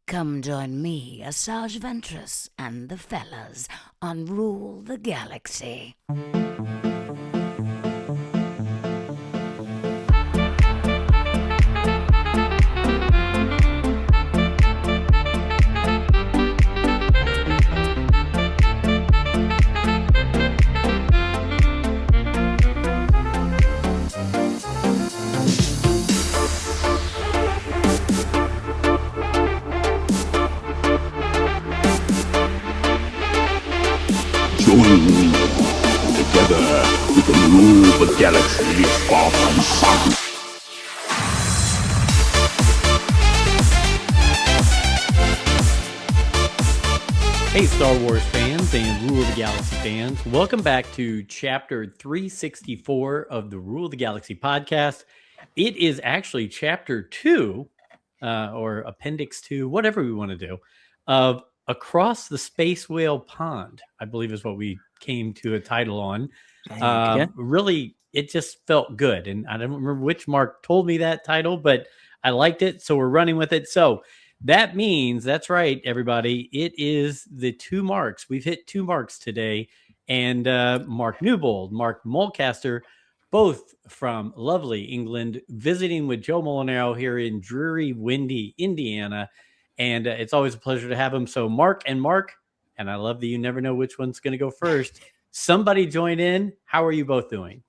Come join me, Asajj Ventress, and the fellas on Rule the Galaxy. Join me. Together we can rule the galaxy far from sun. Hey Star Wars fans and Rule of the Galaxy fans, welcome back to chapter 364 of the Rule of the Galaxy podcast. It is actually chapter 2, or appendix 2, whatever we want to do, of Across the Space Whale Pond, I believe is what we came to a title on. Really, it just felt good. And I don't remember which Mark told me that title, but I liked it. So we're running with it. So that means, that's right, everybody. It is the 2 marks. We've hit 2 marks today. And Mark Newbold, Mark Mulcaster, both from lovely England, visiting with Joe Molinaro here in dreary, windy Indiana. And it's always a pleasure to have him. So Mark, and I love that you never know which one's going to go first. Somebody join in. How are you both doing?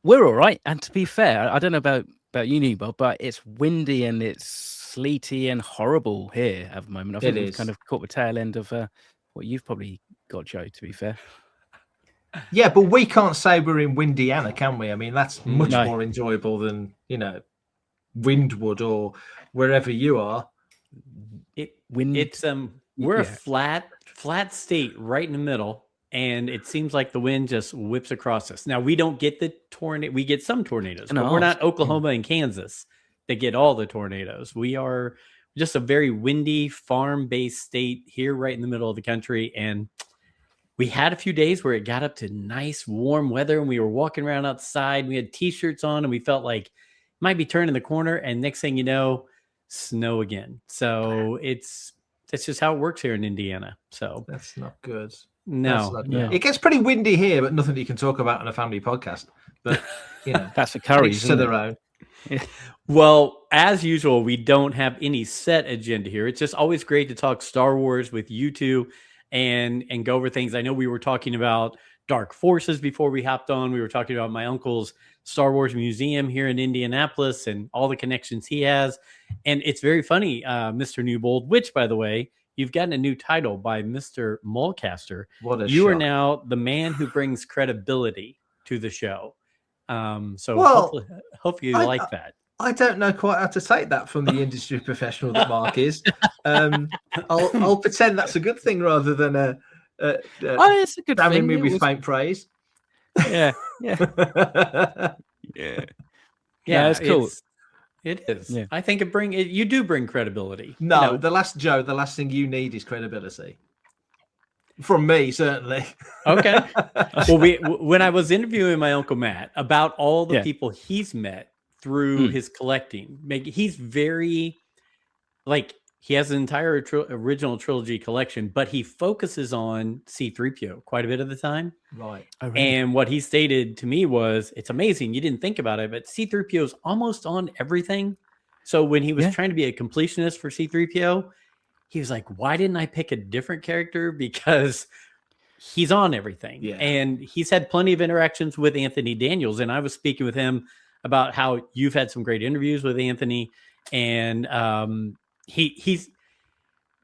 We're all right. And to be fair, I don't know about you, Newbold, but it's windy and it's sleety and horrible here at the moment. I think we've kind of caught the tail end of what you've probably got, Joe, to be fair. Yeah, but we can't say we're in Windiana, can we? I mean, that's much more enjoyable than, Windwood or wherever you are. We're a flat state right in the middle, and it seems like the wind just whips across us. Now we don't get the tornado. We get some tornadoes, but we're not Oklahoma and Kansas that get all the tornadoes. We are just a very windy farm-based state here, right in the middle of the country. And we had a few days where it got up to nice warm weather, and we were walking around outside. We had t-shirts on, and we felt like it might be turning the corner. And next thing you know, snow again. So it's just how it works here in Indiana. So that's not good. No. It gets pretty windy here, but nothing you can talk about on a family podcast. But that's for curries to their own. Well, as usual, we don't have any set agenda here. It's just always great to talk Star Wars with you two and go over things. I know we were talking about Dark Forces before we hopped on. We were talking about my uncle's Star Wars museum here in Indianapolis and all the connections he has. And it's very funny, Mr. Newbold, which, by the way, you've gotten a new title by Mr. Mulcaster. You are now the man who brings credibility to the show. Hopefully you like that. I don't know quite how to take that from the industry professional that Mark is. I'll pretend that's a good thing rather than it's a good damning me with faint praise. Yeah. It's cool. It is. Yeah. I think you do bring credibility. No, the last thing you need is credibility. From me, certainly. Okay. Well, when I was interviewing my Uncle Matt about all the people he's met through his collecting, he's very, he has an entire original trilogy collection, but he focuses on C-3PO quite a bit of the time. Right. And what he stated to me was, it's amazing. You didn't think about it, but C-3PO is almost on everything. So when he was trying to be a completionist for C-3PO, he was like, why didn't I pick a different character? Because he's on everything. Yeah. And he's had plenty of interactions with Anthony Daniels. And I was speaking with him about how you've had some great interviews with Anthony. And he's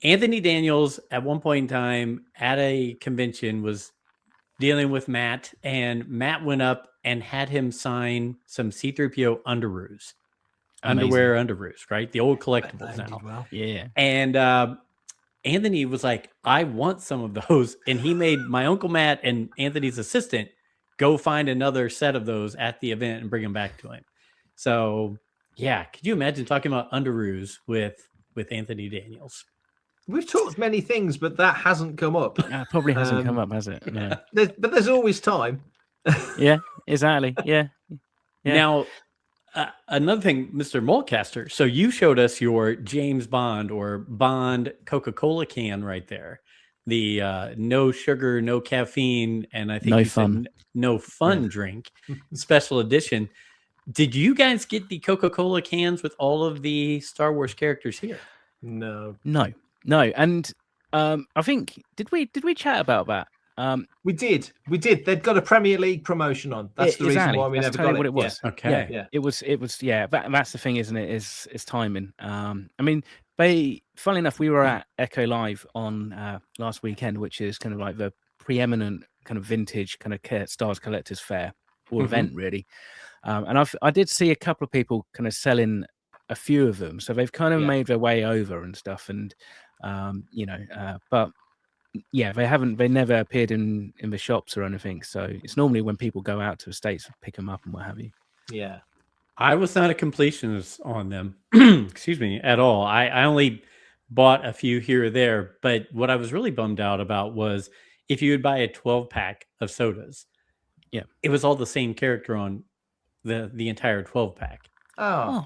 Anthony Daniels at one point in time at a convention was dealing with Matt, and Matt went up and had him sign some C-3PO underoos. Underwear underoos, right? The old collectibles now. Well. Yeah. And Anthony was like, I want some of those. And he made my Uncle Matt and Anthony's assistant go find another set of those at the event and bring them back to him. So, yeah. Could you imagine talking about underoos with Anthony Daniels? We've talked many things, but that hasn't come up. It probably hasn't come up, has it? Yeah. But there's always time. Yeah, exactly. Yeah. Now, Another thing, Mr. Mulcaster. So you showed us your James Bond or Bond Coca-Cola can right there. The no sugar, no caffeine, and I think no you fun. said no fun drink special edition. Did you guys get the Coca-Cola cans with all of the Star Wars characters here? No. And I think did we chat about that? We did. They'd got a Premier League promotion on. That's the reason why we never got it. What it was. Yeah. Okay. Yeah. It was. Yeah. That's the thing, isn't it? Is timing. I mean, funnily enough, we were at Echo Live on last weekend, which is kind of like the preeminent kind of vintage kind of Stars Collectors Fair or event, really. And I did see a couple of people kind of selling a few of them, so they've kind of made their way over and stuff, and but yeah, they never appeared in the shops or anything. So it's normally when people go out to the States, pick them up and what have you. Yeah, I was not a completionist on them, excuse me, at all. I only bought a few here or there, but what I was really bummed out about was if you would buy a 12-pack of sodas, it was all the same character on the entire 12-pack. Oh,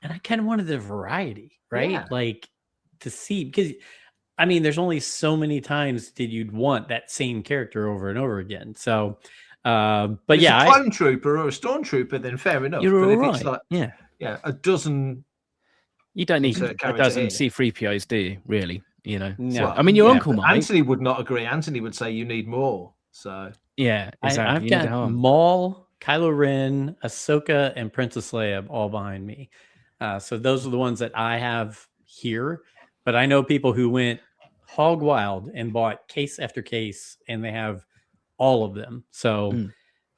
and I kind of wanted the variety, right? Yeah. Like to see, because I mean, there's only so many times that you'd want that same character over and over again. So, but if yeah, it's a clone trooper or a stormtrooper, then fair enough. You're but all if it's right. like, a dozen, you don't need a dozen here. C-3POs, do you? Really? You know. No. I mean, your uncle might. Anthony would not agree. Anthony would say you need more. So yeah, exactly. I've got Maul, Kylo Ren, Ahsoka, and Princess Leia all behind me. So those are the ones that I have here. But I know people who went hog wild and bought case after case, and they have all of them. So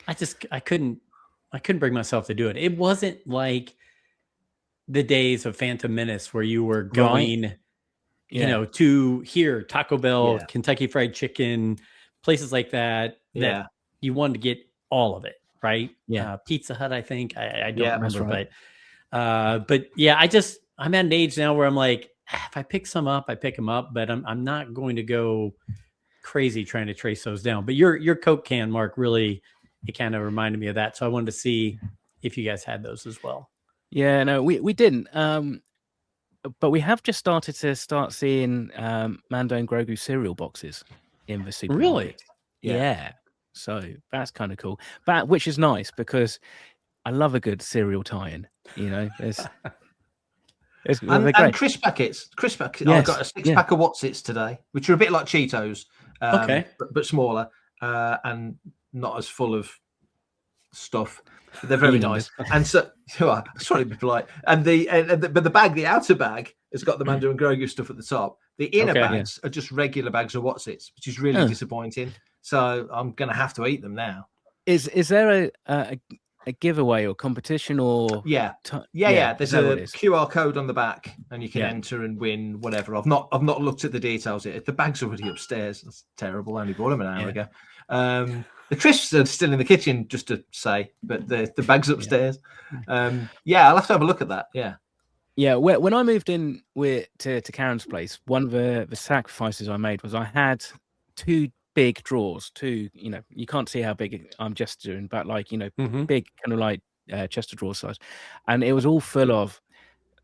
I couldn't bring myself to do it. It wasn't like the days of Phantom Menace where you were going, to here, Taco Bell, Kentucky Fried Chicken, places like that. That you wanted to get all of it, right? Yeah. Pizza Hut, I think. I don't remember, right. But yeah, I'm at an age now where I'm like, if I pick some up, I pick them up, but I'm not going to go crazy trying to trace those down. But your Coke can, Mark, really, it kind of reminded me of that. So I wanted to see if you guys had those as well. Yeah, no, we didn't. But we have just started seeing Mando and Grogu cereal boxes in the supermarket. Really? Yeah. So that's kind of cool. But which is nice because I love a good cereal tie-in. You know, and crisp packets. Yes, I got a 6-pack of What's-Its today, which are a bit like Cheetos, but smaller and not as full of stuff. They're very nice. And so, sorry to be polite. And but the bag, the outer bag, has got the Mando and Grogu stuff at the top. The inner bags are just regular bags of What's-Its, which is really disappointing. So I'm going to have to eat them now. Is there a giveaway or competition or There's a QR code on the back and you can enter and win whatever. I've not looked at the details yet. The bag's already upstairs. That's terrible. I only bought them an hour ago. The crisps are still in the kitchen, just to say, but the bag's upstairs. I'll have to have a look at that. Yeah, when I moved in to Karen's place, one of the sacrifices I made was I had 2 big drawers, you can't see how big I'm gesturing, but like, big kind of like chest of drawer size. And it was all full of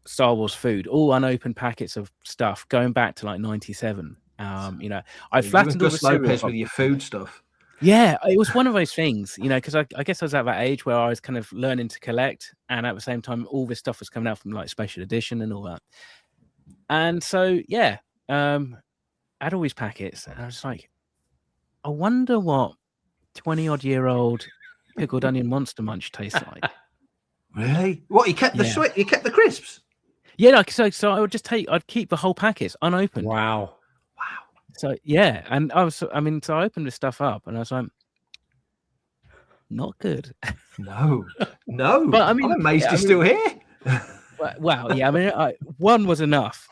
Star Wars food, all unopened packets of stuff going back to like 97. I flattened all the Lopez with your food stuff. Yeah, it was one of those things, because I guess I was at that age where I was kind of learning to collect. And at the same time, all this stuff was coming out from like special edition and all that. And so, I had all these packets and I was like, I wonder what 20-odd-year-old pickled onion Monster Munch tastes like. Really? What, you kept the sweet? You kept the crisps? Yeah, so I would I'd keep the whole packets unopened. Wow. So and so I opened this stuff up and I was like, not good. No. But I mean, I'm amazed you're still here. Wow. Yeah. I mean, one was enough.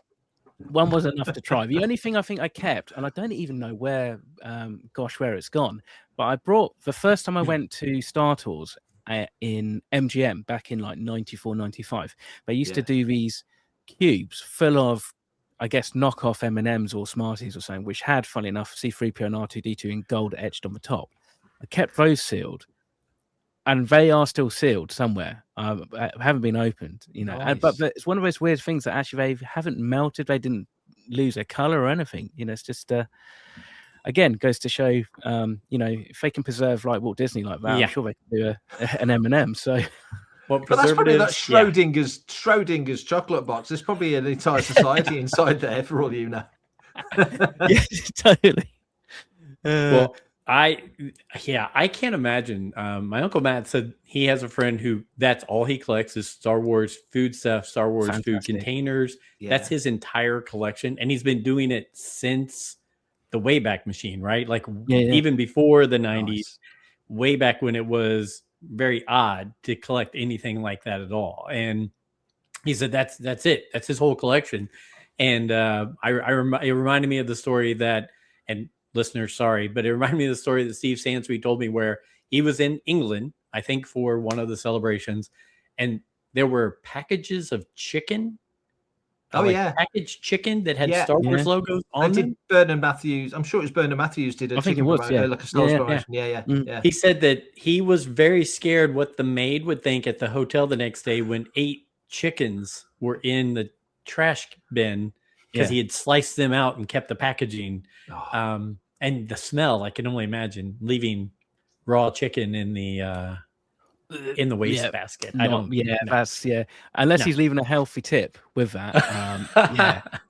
One was enough to try. The only thing I think I kept, and I don't even know where it's gone, but I brought the first time I went to Star Tours in MGM back in like 94, 95. They used to do these cubes full of, I guess, knockoff M&Ms or Smarties or something, which had, funny enough, C-3PO and R2-D2 in gold etched on the top. I kept those sealed. and they are still sealed somewhere. Haven't been opened, you know. Nice. But it's one of those weird things that actually they haven't melted. They didn't lose their color or anything. You know, it's just again goes to show, you know, if they can preserve like Walt Disney like that, I'm sure they can do an M&M. So. Well, but that's probably that Schrodinger's chocolate box. There's probably an entire society inside there, for all you know. Yeah, totally. Well, I can't imagine. My Uncle Matt said he has a friend who that's all he collects is Star Wars food stuff, Star Wars food containers. Yeah. That's his entire collection, and he's been doing it since the Wayback Machine, right? Like even before the 90s, way back when it was very odd to collect anything like that at all. And he said that's it. That's his whole collection. And it reminded me of the story that, and listeners, sorry, but it reminded me of the story that Steve Sansweet told me where he was in England, I think for one of the celebrations, and there were packages of chicken. Packaged chicken that had Star Wars logos on them. Bernard Matthews, I'm sure it was Bernard Matthews did a chicken promotion, like a Star Wars promotion. Yeah. He said that he was very scared what the maid would think at the hotel the next day when 8 chickens were in the trash bin because he had sliced them out and kept the packaging. And the smell, I can only imagine leaving raw chicken in the waste basket. Unless he's leaving a healthy tip with that.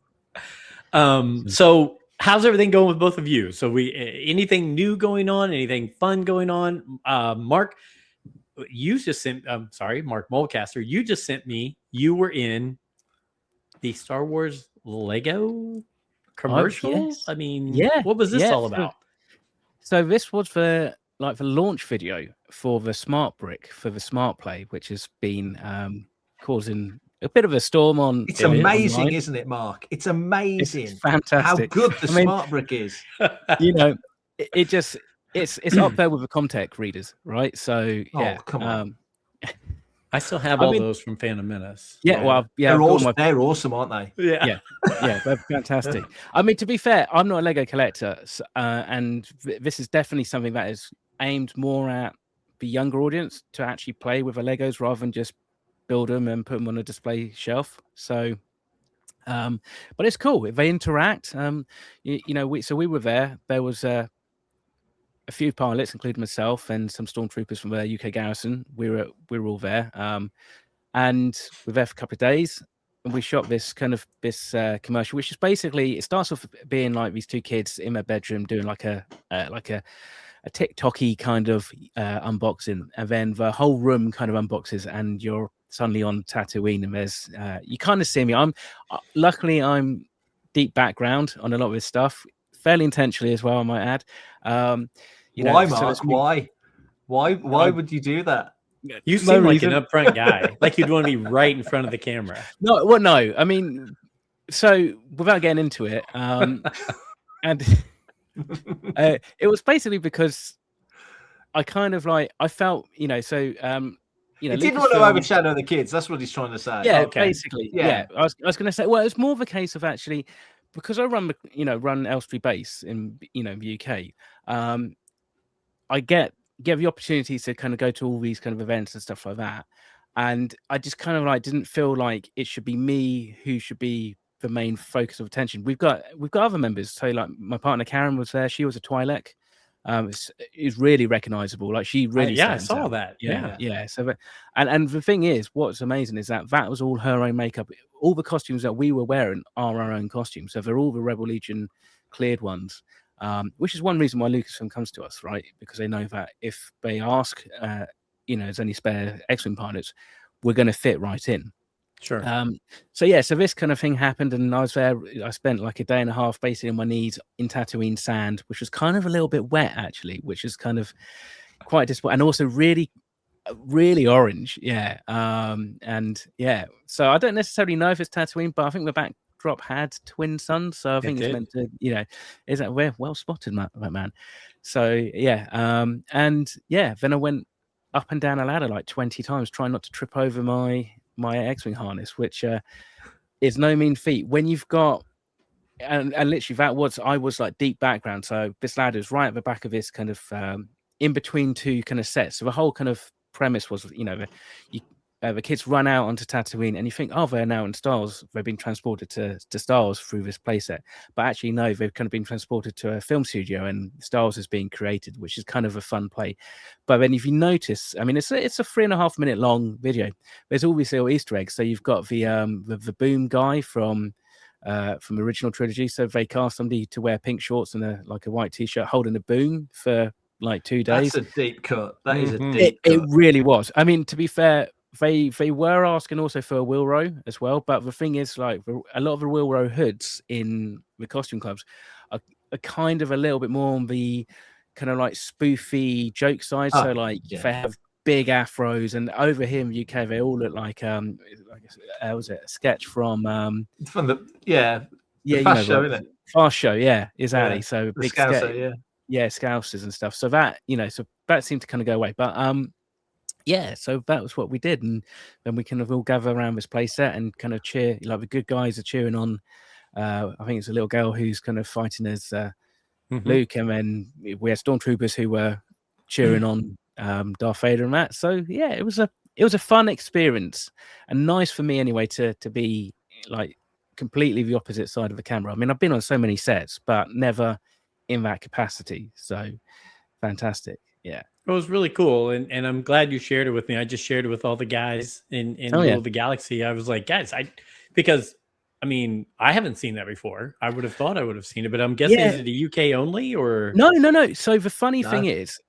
So how's everything going with both of you? So anything new going on, anything fun going on? Mark, you just sent Mark Mulcaster, you just sent me, you were in the Star Wars Lego commercial. I mean, what was this all about? So this was the launch video for the Smart Brick, for the Smart Play, which has been causing a bit of a storm on. It's amazing, online. Isn't it, Mark? It's amazing. It's fantastic. How good the Smart Brick is. You know, it's up there with the Comtech readers, right? So come on. I still have all those from Phantom Menace. Yeah, well, they're awesome, aren't they? Yeah, they're fantastic. I mean, to be fair, I'm not a Lego collector, and this is definitely something that is aimed more at the younger audience to actually play with the Legos rather than just build them and put them on a display shelf. So, but it's cool if they interact. You know, we were there. There was a few pilots, including myself and some stormtroopers from the UK garrison. We were all there, and we were there for a couple of days. And we shot this commercial, which is basically, it starts off being like these 2 kids in their bedroom doing like a TikTok-y kind of unboxing, and then the whole room kind of unboxes, and you're suddenly on Tatooine, and there's you kind of see me. Luckily I'm deep background on a lot of this stuff, fairly intentionally as well, I might add. Why, Mark? Why would you do that? You seem like an upfront guy, like you'd want to be right in front of the camera. No. I mean, so without getting into it, and it was basically because I kind of I felt, you know, so you know, he didn't want to overshadow the kids. That's what he's trying to say. Yeah, basically. Yeah. I was going to say, well, it's more of a case of actually, because I run Elstree Base in, you know, the UK. I get the opportunity to kind of go to all these kind of events and stuff like that, and I just kind of didn't feel like it should be me who should be the main focus of attention. We've got other members. So like my partner Karen was there. She was a Twi'lek. It's really recognizable. Like she really, I saw that. Yeah. So, and the thing is, what's amazing is that was all her own makeup. All the costumes that we were wearing are our own costumes. So they're all the Rebel Legion cleared ones, which is one reason why Lucasfilm comes to us, right? Because they know that if they ask, you know, there's any spare X-Wing pilots, we're going to fit right in. Sure. So this kind of thing happened, and I was there. I spent like a day and a half basically on my knees in Tatooine sand, which was kind of a little bit wet actually, which is kind of quite disappointing, and also really orange. And so I don't necessarily know if it's Tatooine, but I think the backdrop had twin suns, so I think it's meant to, you know, is that well spotted, that man. So then I went up and down a ladder like 20 times trying not to trip over my X-Wing harness, which is no mean feat when you've got, and literally I was like deep background. So this ladder is right at the back of this kind of in between 2 kind of sets. So the whole kind of premise was, the kids run out onto Tatooine, and you think, oh, they're now in Star Wars. They've been transported to Star Wars through this playset. But actually, no, they've kind of been transported to a film studio, and Star Wars is being created, which is kind of a fun play. But then if you notice, I mean, it's a 3.5 minute long video. There's all these little Easter eggs. So you've got the boom guy from the original trilogy. So they cast somebody to wear pink shorts and a white t-shirt holding a boom for like 2 days. That's a deep cut. That is a deep cut. It really was. I mean, to be fair, they were asking also for a Wilro as well, but the thing is, like, a lot of the Wilro hoods in the costume clubs are kind of a little bit more on the kind of like spoofy joke side. So they have big afros, and over here in the UK they all look like was it a sketch from the Fast Show, isn't it? Fast Show, yeah, exactly. Yeah. So The big Scouser, Scousers and stuff. So that that seemed to kind of go away, but so that was what we did, and then we kind of all gather around this play set and kind of cheer. Like, the good guys are cheering on. I think it's a little girl who's kind of fighting as Luke, and then we had stormtroopers who were cheering on Darth Vader and that. So yeah, it was a fun experience, and nice for me anyway to be like completely the opposite side of the camera. I mean, I've been on so many sets, but never in that capacity. So fantastic. Yeah. It was really cool, and I'm glad you shared it with me. I just shared it with all the guys in Rule of the Galaxy. I was like, guys, because I mean, I haven't seen that before. I would have thought I would have seen it, but I'm guessing is it a UK only or no. So the funny thing is,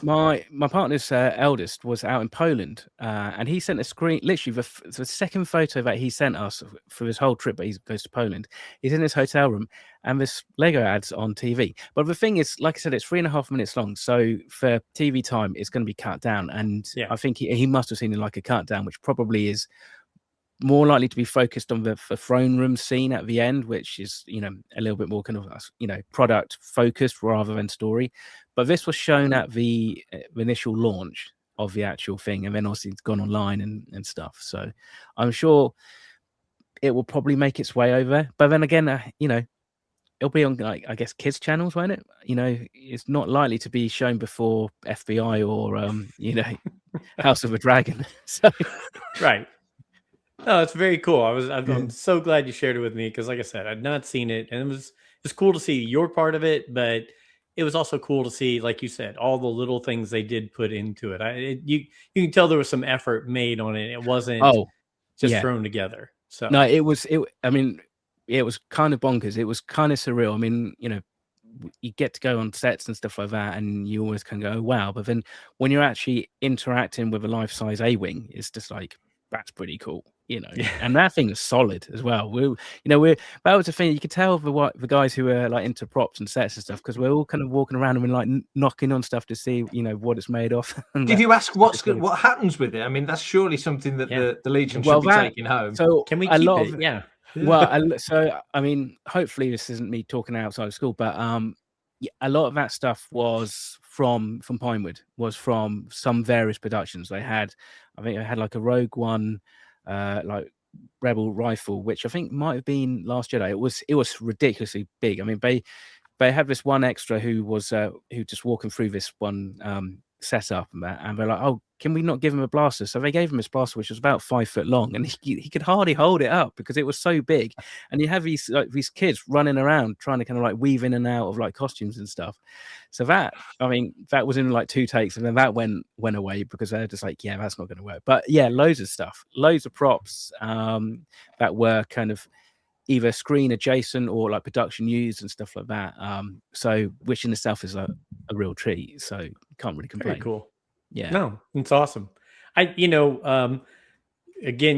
my partner's eldest was out in Poland, and he sent a screen. Literally, the second photo that he sent us for his whole trip, but he goes to Poland. He's in his hotel room, and this Lego ad's on TV. But the thing is, like I said, it's 3.5 minutes long, so for TV time, it's going to be cut down. And I think he must have seen like a cut down, which probably is more likely to be focused on the throne room scene at the end, which is, a little bit more kind of, product focused rather than story. But this was shown at the initial launch of the actual thing, and then obviously it's gone online and stuff. So I'm sure it will probably make its way over. But then again, it'll be on, like, I guess, kids channels, won't it? It's not likely to be shown before FBI or House of the Dragon. So right. No, it's very cool. I'm so glad you shared it with me, because, like I said, I'd not seen it, and it was cool to see your part of it, but it was also cool to see, like you said, all the little things they did put into it. You can tell there was some effort made on it. It wasn't just thrown together. So no, it was kind of bonkers. It was kind of surreal. I mean, you get to go on sets and stuff like that, and you always can go, oh, wow. But then when you're actually interacting with a life-size A-wing, it's just like, that's pretty cool. And that thing is solid as well. That was the thing. You could tell the guys who were like into props and sets and stuff, because we're all kind of walking around and like knocking on stuff to see, what it's made of. Did you ask what happens with it? I mean, that's surely something that the Legion should be taking home. So can we keep it? Yeah. Well, so I mean, hopefully this isn't me talking outside of school, but a lot of that stuff was from Pinewood, was from some various productions. I think they had like a Rogue One, like Rebel rifle, which I think might have been Last Jedi. It was ridiculously big. I mean, they had this one extra who was who just walking through this one setup, and they're like, oh, can we not give him a blaster? So they gave him his blaster, which was about 5 foot long, and he could hardly hold it up because it was so big. And you have these kids running around trying to kind of like weave in and out of like costumes and stuff. So that was in like 2 takes, and then that went away because they're just like, yeah, that's not going to work. But yeah, loads of stuff, loads of props that were kind of either screen adjacent or like production used and stuff like that. So which in itself is a real treat. So can't really complain. Very cool. Yeah. No, it's awesome. Again,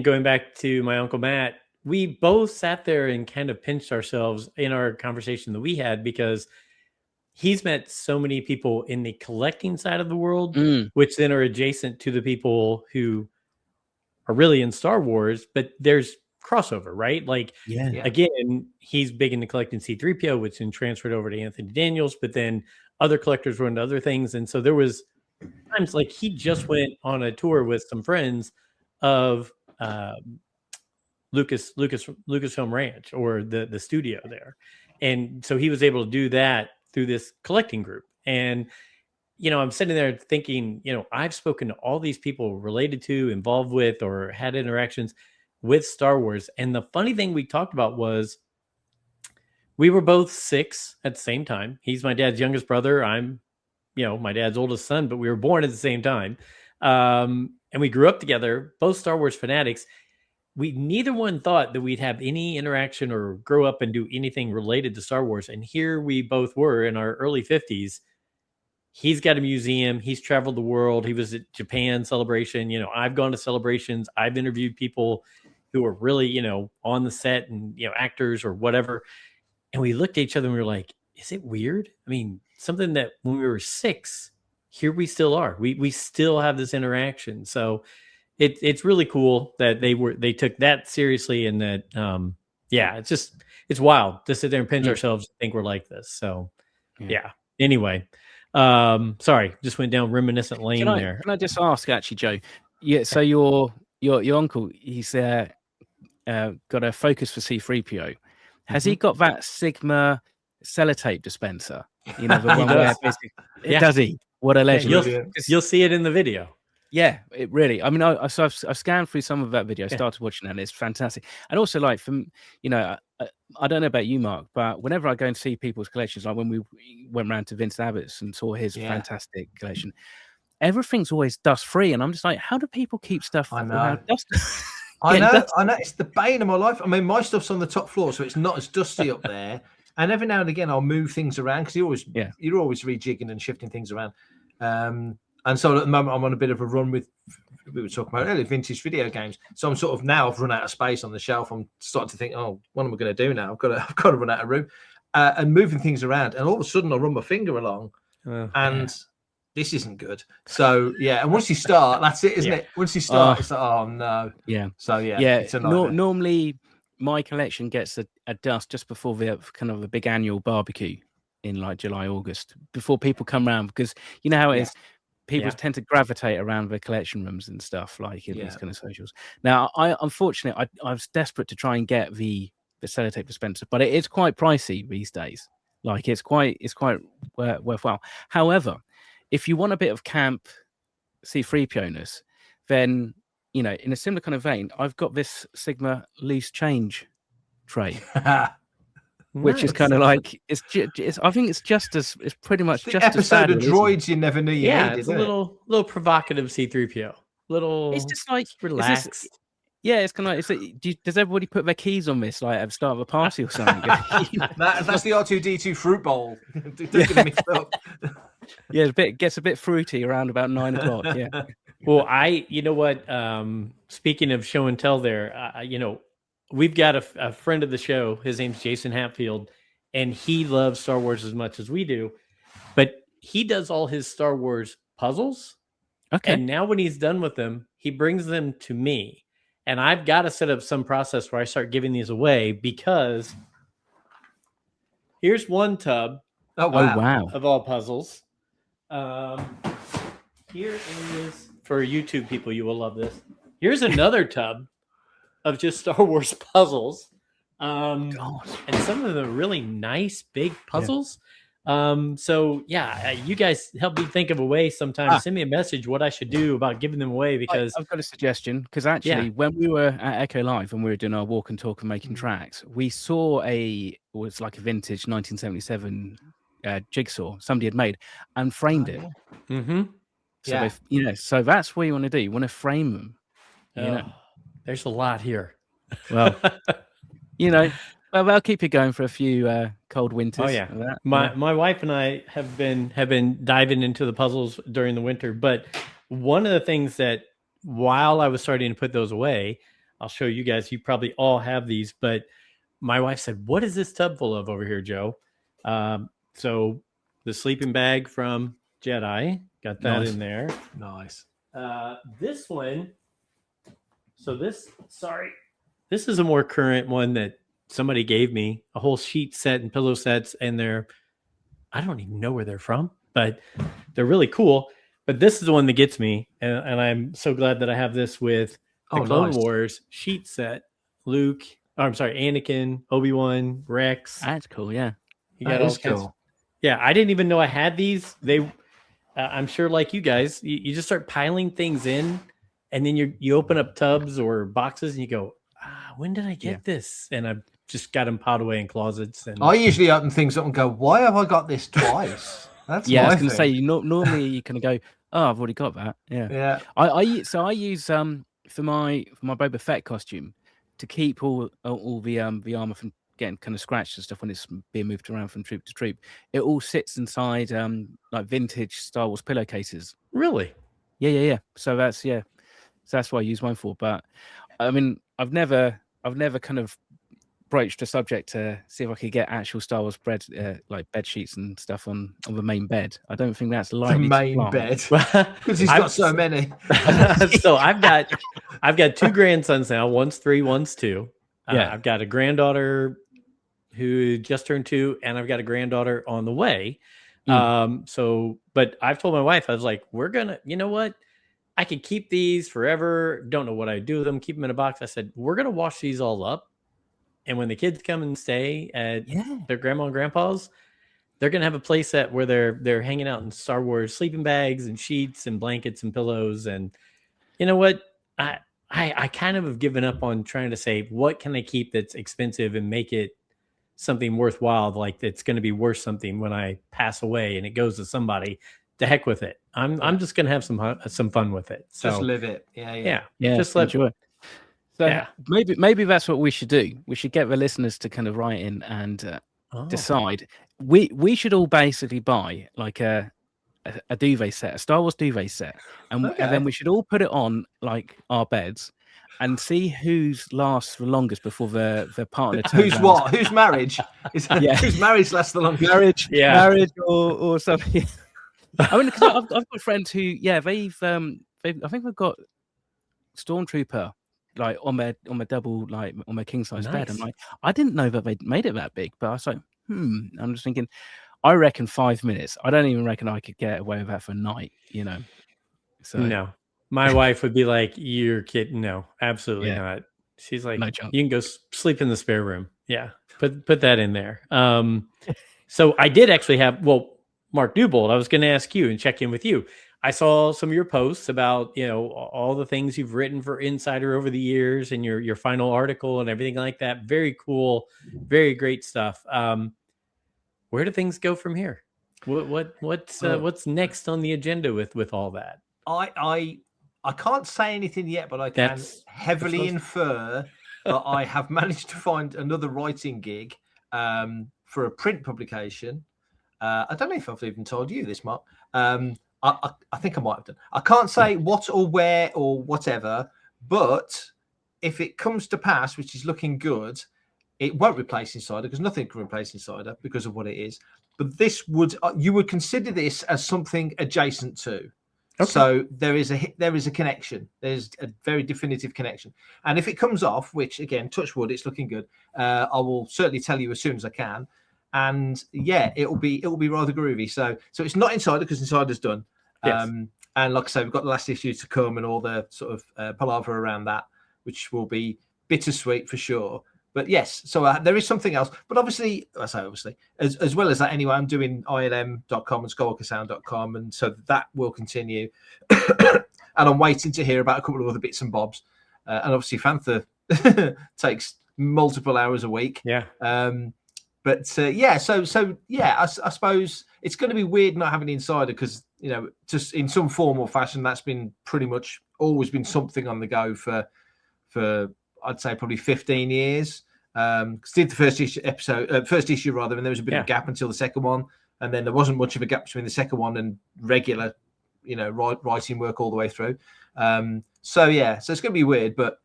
going back to my Uncle Matt, we both sat there and kind of pinched ourselves in our conversation that we had, because he's met so many people in the collecting side of the world, which then are adjacent to the people who are really in Star Wars, but there's crossover, right? Like, again, he's big into collecting C-3PO, which then transferred over to Anthony Daniels, but then other collectors were into other things. And so there was times like he just went on a tour with some friends of Lucasfilm Ranch, or the studio there. And so he was able to do that through this collecting group. And I'm sitting there thinking, I've spoken to all these people related to, involved with, or had interactions with Star Wars. And the funny thing we talked about was we were both 6 at the same time. He's my dad's youngest brother. I'm, my dad's oldest son, but we were born at the same time. And we grew up together, both Star Wars fanatics. Neither one thought that we'd have any interaction or grow up and do anything related to Star Wars. And here we both were in our early 50s. He's got a museum. He's traveled the world. He was at Japan Celebration. I've gone to celebrations. I've interviewed people who are really, on the set and, actors or whatever. And we looked at each other and we were like, is it weird? I mean, something that when we were 6, here we still are. We still have this interaction. So it's really cool that they took that seriously, and that it's wild to sit there and pinch ourselves and think we're like this. So yeah. Anyway, sorry, just went down reminiscent lane there. Can I just ask, actually, Joe? Yeah, so your uncle, he's got a Focus for C-3PO. Has he got that Sigma sellotape dispenser? The one where basically, does he? What a legend! You'll see it in the video. Yeah, it really. I mean, I've scanned through some of that video. I started watching it, and it's fantastic. And also, like, from I don't know about you, Mark, but whenever I go and see people's collections, like when we went round to Vince Abbott's and saw his fantastic collection, everything's always dust free, and I'm just like, how do people keep stuff? I know. I know. It's the bane of my life. I mean, my stuff's on the top floor, so it's not as dusty up there. And every now and again, I'll move things around because you're always rejigging and shifting things around. And so at the moment, I'm on a bit of a run with, we were talking about earlier, vintage video games. So I'm sort of now, I've run out of space on the shelf. I'm starting to think, oh, what am I going to do now? I've got to run out of room, and moving things around. And all of a sudden, I run my finger along, this isn't good. So yeah, and once you start, that's it, isn't it? Once you start, it's like, oh no. Yeah. So yeah. It's normally my collection gets a dust just before the kind of a big annual barbecue in like July, August, before people come around, because you know how it is. People tend to gravitate around the collection rooms and stuff, like in these kind of socials. Now, I was desperate to try and get the sellotape dispenser, but it is quite pricey these days. Like it's quite worthwhile. However, if you want a bit of camp C-3PO-ness, then in a similar kind of vein, I've got this Sigma loose change tray. Which is kind of like it's. I think it's pretty much just episode of Droids you never knew you needed. It's a little provocative C-3PO. It's just like relaxed. It's kind of like. Does everybody put their keys on this like at the start of a party or something? That's the R2D2 fruit bowl. Don't get it mixed up. Yeah, gets a bit fruity around about 9 o'clock. Yeah. Well, you know what? Speaking of show and tell, we've got a friend of the show. His name's Jason Hatfield, and he loves Star Wars as much as we do. But he does all his Star Wars puzzles. Okay. And now when he's done with them, he brings them to me. And I've got to set up some process where I start giving these away, because here's one tub. Oh, wow. Of all puzzles. Here is, for YouTube people, you will love this. Here's another tub of just Star Wars puzzles. And some of them are really nice, big puzzles. So you guys help me think of a way sometime. Send me a message what I should do about giving them away, because I've got a suggestion. Because actually, when we were at Echo Live and we were doing our walk and talk and making tracks, we saw it was like a vintage 1977 jigsaw somebody had made and framed it. Mm-hmm. So so that's what you want to do. You want to frame them. There's a lot here. Well, they'll keep you going for a few cold winters. Oh yeah, my wife and I have been diving into the puzzles during the winter. But one of the things that, while I was starting to put those away, I'll show you guys. You probably all have these, but my wife said, "What is this tub full of over here, Joe?" So the sleeping bag from Jedi, got that in there. Nice. This one. So this is a more current one that somebody gave me, a whole sheet set and pillow sets, and I don't even know where they're from, but they're really cool. But this is the one that gets me, and I'm so glad that I have this with the Clone Wars sheet set. Anakin, Obi-Wan, Rex. That's cool, yeah. You got all kinds. Cool. Yeah, I didn't even know I had these. I'm sure, like you guys, you just start piling things in, and then you open up tubs or boxes, and you go, when did I get this? And I've just got them piled away in closets. And I usually open things up and go, why have I got this twice? That's I was going to say, normally you can go, oh, I've already got that. Yeah. I use for my Boba Fett costume to keep all the armor from getting kind of scratched and stuff when it's being moved around from troop to troop. It all sits inside like vintage Star Wars pillowcases. Really? Yeah. So that's what I use mine for. But I mean, I've never kind of broached a subject to see if I could get actual Star Wars like bed sheets and stuff on the main bed. I don't think that's likely. The main bed, because he's got so many. So I've got two grandsons now. One's 3, one's 2. I've got a granddaughter who just turned 2, and I've got a granddaughter on the way. But I've told my wife, I was like, we're gonna, you know what? I could keep these forever. Don't know what I'd do with them. Keep them in a box. I said, we're gonna wash these all up. And when the kids come and stay at their grandma and grandpa's, they're gonna have a place where they're hanging out in Star Wars sleeping bags and sheets and blankets and pillows. And you know what? I kind of have given up on trying to say what can I keep that's expensive and make it something worthwhile, like it's going to be worth something when I pass away and it goes to somebody. To heck with it. I'm just gonna have some fun with it. So just live it. Yeah. Just enjoy it. So maybe that's what we should do. We should get the listeners to kind of write in and decide. We should all basically buy like a duvet set, a Star Wars duvet set, and then we should all put it on like our beds and see whose lasts the longest before the partner turns around. Whose marriage whose marriage lasts the longest? Marriage or something. I mean, because I've got friends who they've I think we've got Stormtrooper like on their double, like on their king size bed. I'm like, I didn't know that they'd made it that big, but I was like, I'm just thinking, I reckon 5 minutes. I don't even reckon I could get away with that for a night, you know. So no, my wife would be like, "You're kidding? No, absolutely not." She's like, no chance. "You can go sleep in the spare room." Yeah, put that in there. So I did actually have Mark Newbold. I was going to ask you and check in with you. I saw some of your posts about, all the things you've written for Insider over the years and your final article and everything like that. Very cool, very great stuff. Where do things go from here? What's next on the agenda with all that? I can't say anything yet, but I can heavily infer that I have managed to find another writing gig for a print publication. I don't know if I've even told you this, Mark. I think I might have done. I can't say what or where or whatever, but if it comes to pass, which is looking good, it won't replace Insider because nothing can replace Insider because of what it is. But this you would consider this as something adjacent to. Okay. So there is a connection. There's a very definitive connection. And if it comes off, which again, touch wood, it's looking good. I will certainly tell you as soon as I can. And it will be rather groovy. So it's not Insider because Insider's done. Yes. And like I say, we've got the last issue to come and all the sort of palaver around that, which will be bittersweet for sure. But yes, so there is something else. But obviously, as well as that, anyway, I'm doing ilm.com and skywalkersound.com, and so that will continue. And I'm waiting to hear about a couple of other bits and bobs. And obviously, Fantha takes multiple hours a week. Yeah. But I suppose it's going to be weird not having Insider because, just in some form or fashion, that's been pretty much always been something on the go for I'd say probably 15 years. Did the first issue, and there was a bit of a gap until the second one, and then there wasn't much of a gap between the second one and regular, writing work all the way through. So it's going to be weird, but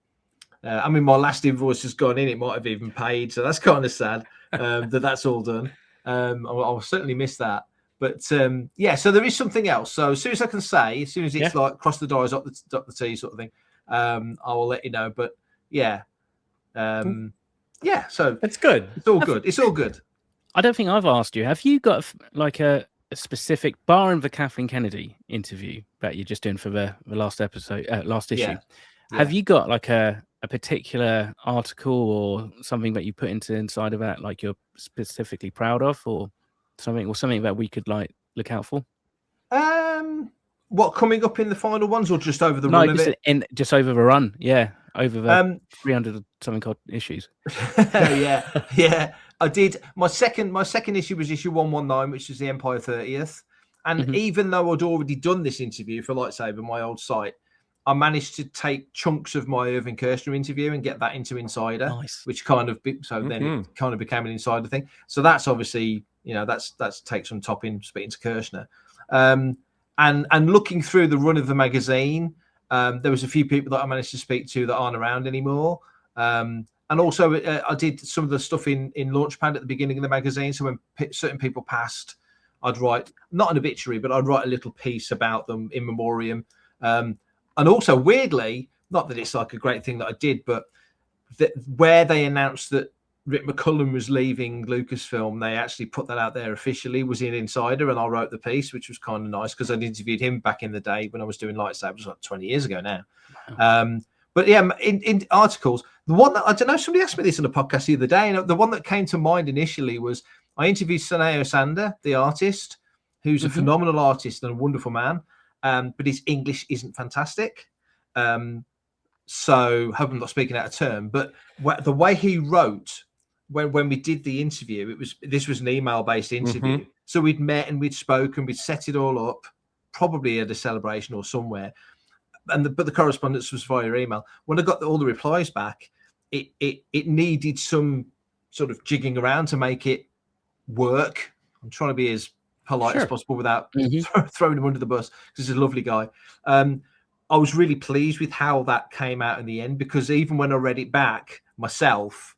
my last invoice has gone in. It might have even paid, so that's kind of sad that's all done. I'll certainly miss that. But so there is something else. So as soon as I can say, as soon as it's like cross the I's, dot the T's sort of thing, I will let you know. But so it's good. It's all good. It's all good. I don't think I've asked you. Have you got like a specific, barring the Kathleen Kennedy interview that you're just doing for the last episode, last issue? Yeah. Have you got like a particular article or something that you put into inside of that, like you're specifically proud of, or something that we could like look out for? What, coming up in the final ones, or just over the run of it? Just over the run, yeah, over the 300 something odd issues. yeah. I did. My second issue was issue 119, which was the Empire 30th. And even though I'd already done this interview for Lightsaber, my old site, I managed to take chunks of my Irving Kershner interview and get that into Insider, which kind of then it kind of became an Insider thing. So that's obviously, that's takes some topping speaking to Kershner. And looking through the run of the magazine, there was a few people that I managed to speak to that aren't around anymore. And also I did some of the stuff in Launchpad at the beginning of the magazine. So when certain people passed, I'd write, not an obituary, but I'd write a little piece about them in memoriam. And also, weirdly, not that it's like a great thing that I did, but where they announced that Rick McCullum was leaving Lucasfilm, they actually put that out there officially, was in Insider, and I wrote the piece, which was kind of nice because I'd interviewed him back in the day when I was doing Lightsabers, like 20 years ago now. But yeah, in articles, the one that, I don't know, somebody asked me this on a podcast the other day, and the one that came to mind initially was I interviewed Suneo Sander, the artist, who's a phenomenal artist and a wonderful man. But his English isn't fantastic. So hope I'm not speaking out of turn, but the way he wrote when we did the interview, this was an email-based interview. So we'd met and we'd spoken, we'd set it all up, probably at a celebration or somewhere. But the correspondence was via email. When I got all the replies back, it needed some sort of jigging around to make it work. I'm trying to be as polite as possible without throwing him under the bus, because he's a lovely guy. I was really pleased with how that came out in the end, because even when I read it back myself,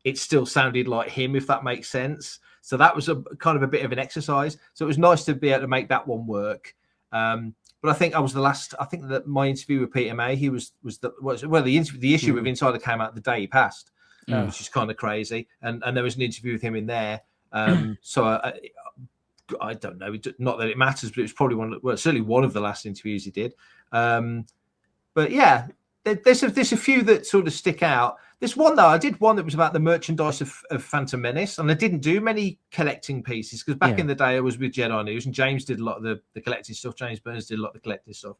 it still sounded like him, if that makes sense. So that was a kind of a bit of an exercise. So it was nice to be able to make that one work. But I think I was the last. I think that my interview with Peter May, the issue with Insider came out the day he passed, which is kind of crazy. And there was an interview with him in there. So I don't know, not that it matters, but it was probably certainly one of the last interviews he did. But yeah, there's a few that sort of stick out. This one, though, I did one that was about the merchandise of Phantom Menace, and I didn't do many collecting pieces because back in the day I was with Jedi News, and James did a lot of the collecting stuff. James Burns did a lot of the collecting stuff,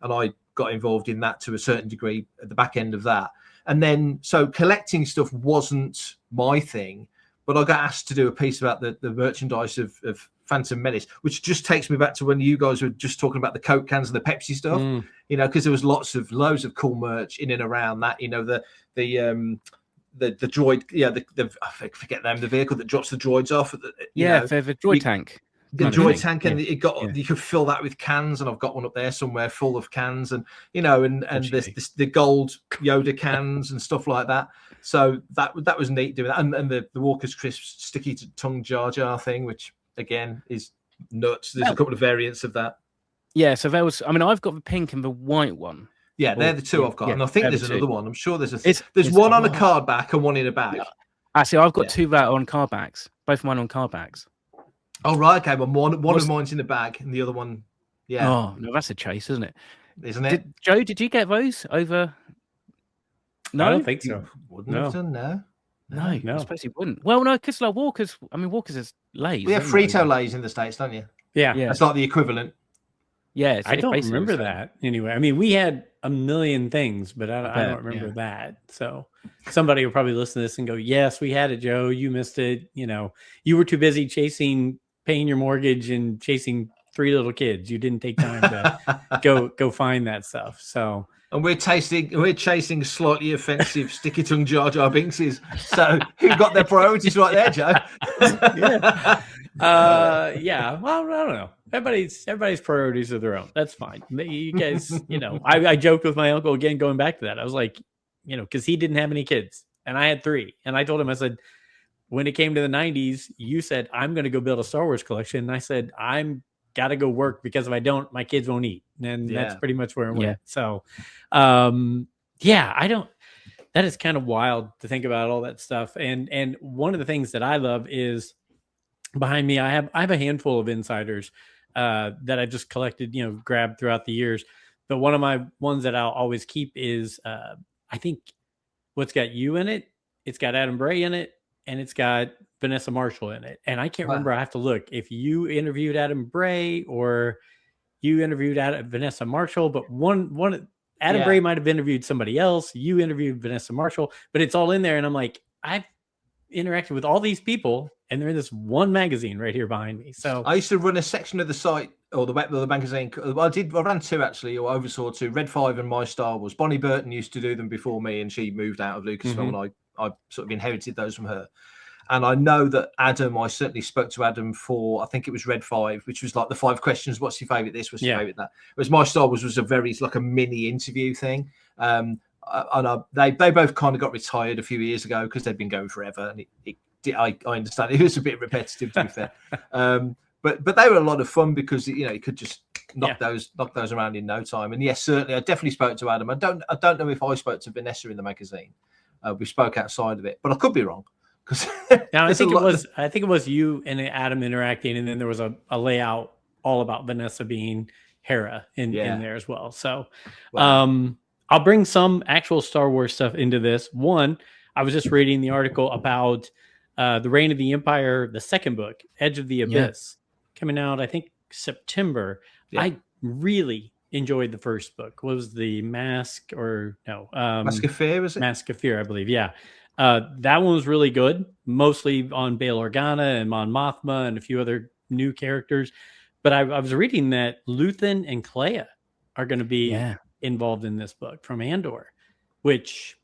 and I got involved in that to a certain degree at the back end of that. And then, so collecting stuff wasn't my thing, but I got asked to do a piece about the merchandise of Phantom Menace, which just takes me back to when you guys were just talking about the Coke cans and the Pepsi stuff, because there was loads of cool merch in and around that, the droid, I forget the name of the vehicle that drops the droids off. The droid tank. The droid tank, and you could fill that with cans, and I've got one up there somewhere full of cans, and the gold Yoda cans and stuff like that. So that was neat doing that, and the Walker's Crisp sticky tongue Jar Jar thing, which again is nuts. There's a couple of variants of that. Yeah, so there was. I mean, I've got the pink and the white one. Yeah, they're the two I've got, and I think there's another one. I'm sure there's one on a card back and one in a bag. Actually, I've got two that are on card backs. Both mine on card backs. Oh right, okay. Well, one of mine's in the bag, and the other one, Oh no, that's a chase, isn't it? Isn't it? Joe, did you get those over? No, I don't think so. Wouldn't have done, no. I suppose he wouldn't. Well, no, because like Walker's is Lay's. We have Frito Lay's in the States, don't you? Yeah, it's like the equivalent. Yeah, I don't remember that anyway. I mean, we had a million things, but I don't remember that. So somebody will probably listen to this and go, "Yes, we had it, Joe. You missed it. You were too busy paying your mortgage and chasing 3 little kids. You didn't take time to go find that stuff." So. And we're chasing slightly offensive sticky tongue Jar Jar Binkses. So who got their priorities right there, Joe? Yeah. Well, I don't know. Everybody's priorities are their own. That's fine. You guys, I joked with my uncle again, going back to that. I was like, because he didn't have any kids and I had 3. And I told him, I said, when it came to the 90s, you said, I'm going to go build a Star Wars collection. And I said, I'm got to go work, because if I don't, my kids won't eat. And that's pretty much where I went. So, that is kind of wild to think about all that stuff. And one of the things that I love is behind me, I have a handful of insiders that I just collected, grabbed throughout the years. But one of my ones that I'll always keep is, I think what's got you in it, it's got Adam Bray in it, and it's got Vanessa Marshall in it. And I can't remember, I have to look if you interviewed Adam Bray or you interviewed Vanessa Marshall, but Adam Bray might have interviewed somebody else. You interviewed Vanessa Marshall, but it's all in there. And I'm like, I've interacted with all these people, and they're in this one magazine right here behind me. So I used to run a section of the site or the web of the magazine. I ran two actually, or oversaw two: Red 5 and My Star Wars. Bonnie Burton used to do them before me, and she moved out of Lucasfilm, and I sort of inherited those from her. And I know that Adam, I certainly spoke to Adam for, I think it was Red 5, which was like the 5 questions. What's your favourite this? What's your favourite that? Whereas My Star Wars was like a mini interview thing. And they both kind of got retired a few years ago because they'd been going forever. And I understand it was a bit repetitive, to be fair. But they were a lot of fun because, you could just knock those around in no time. And yes, certainly, I definitely spoke to Adam. I don't know if I spoke to Vanessa in the magazine. We spoke outside of it, but I could be wrong. Now, I think it was you and Adam interacting, and then there was a layout all about Vanessa being Hera in there as well. So I'll bring some actual Star Wars stuff into this. One, I was just reading the article about the Reign of the Empire, the second book, Edge of the Abyss, coming out, I think, September. Yeah. I really enjoyed the first book. What was the Mask or no? Mask of Fear, was it? Mask of Fear, I believe. Yeah. That one was really good, mostly on Bail Organa and Mon Mothma and a few other new characters. But I was reading that Luthen and Clea are going to be involved in this book from Andor, which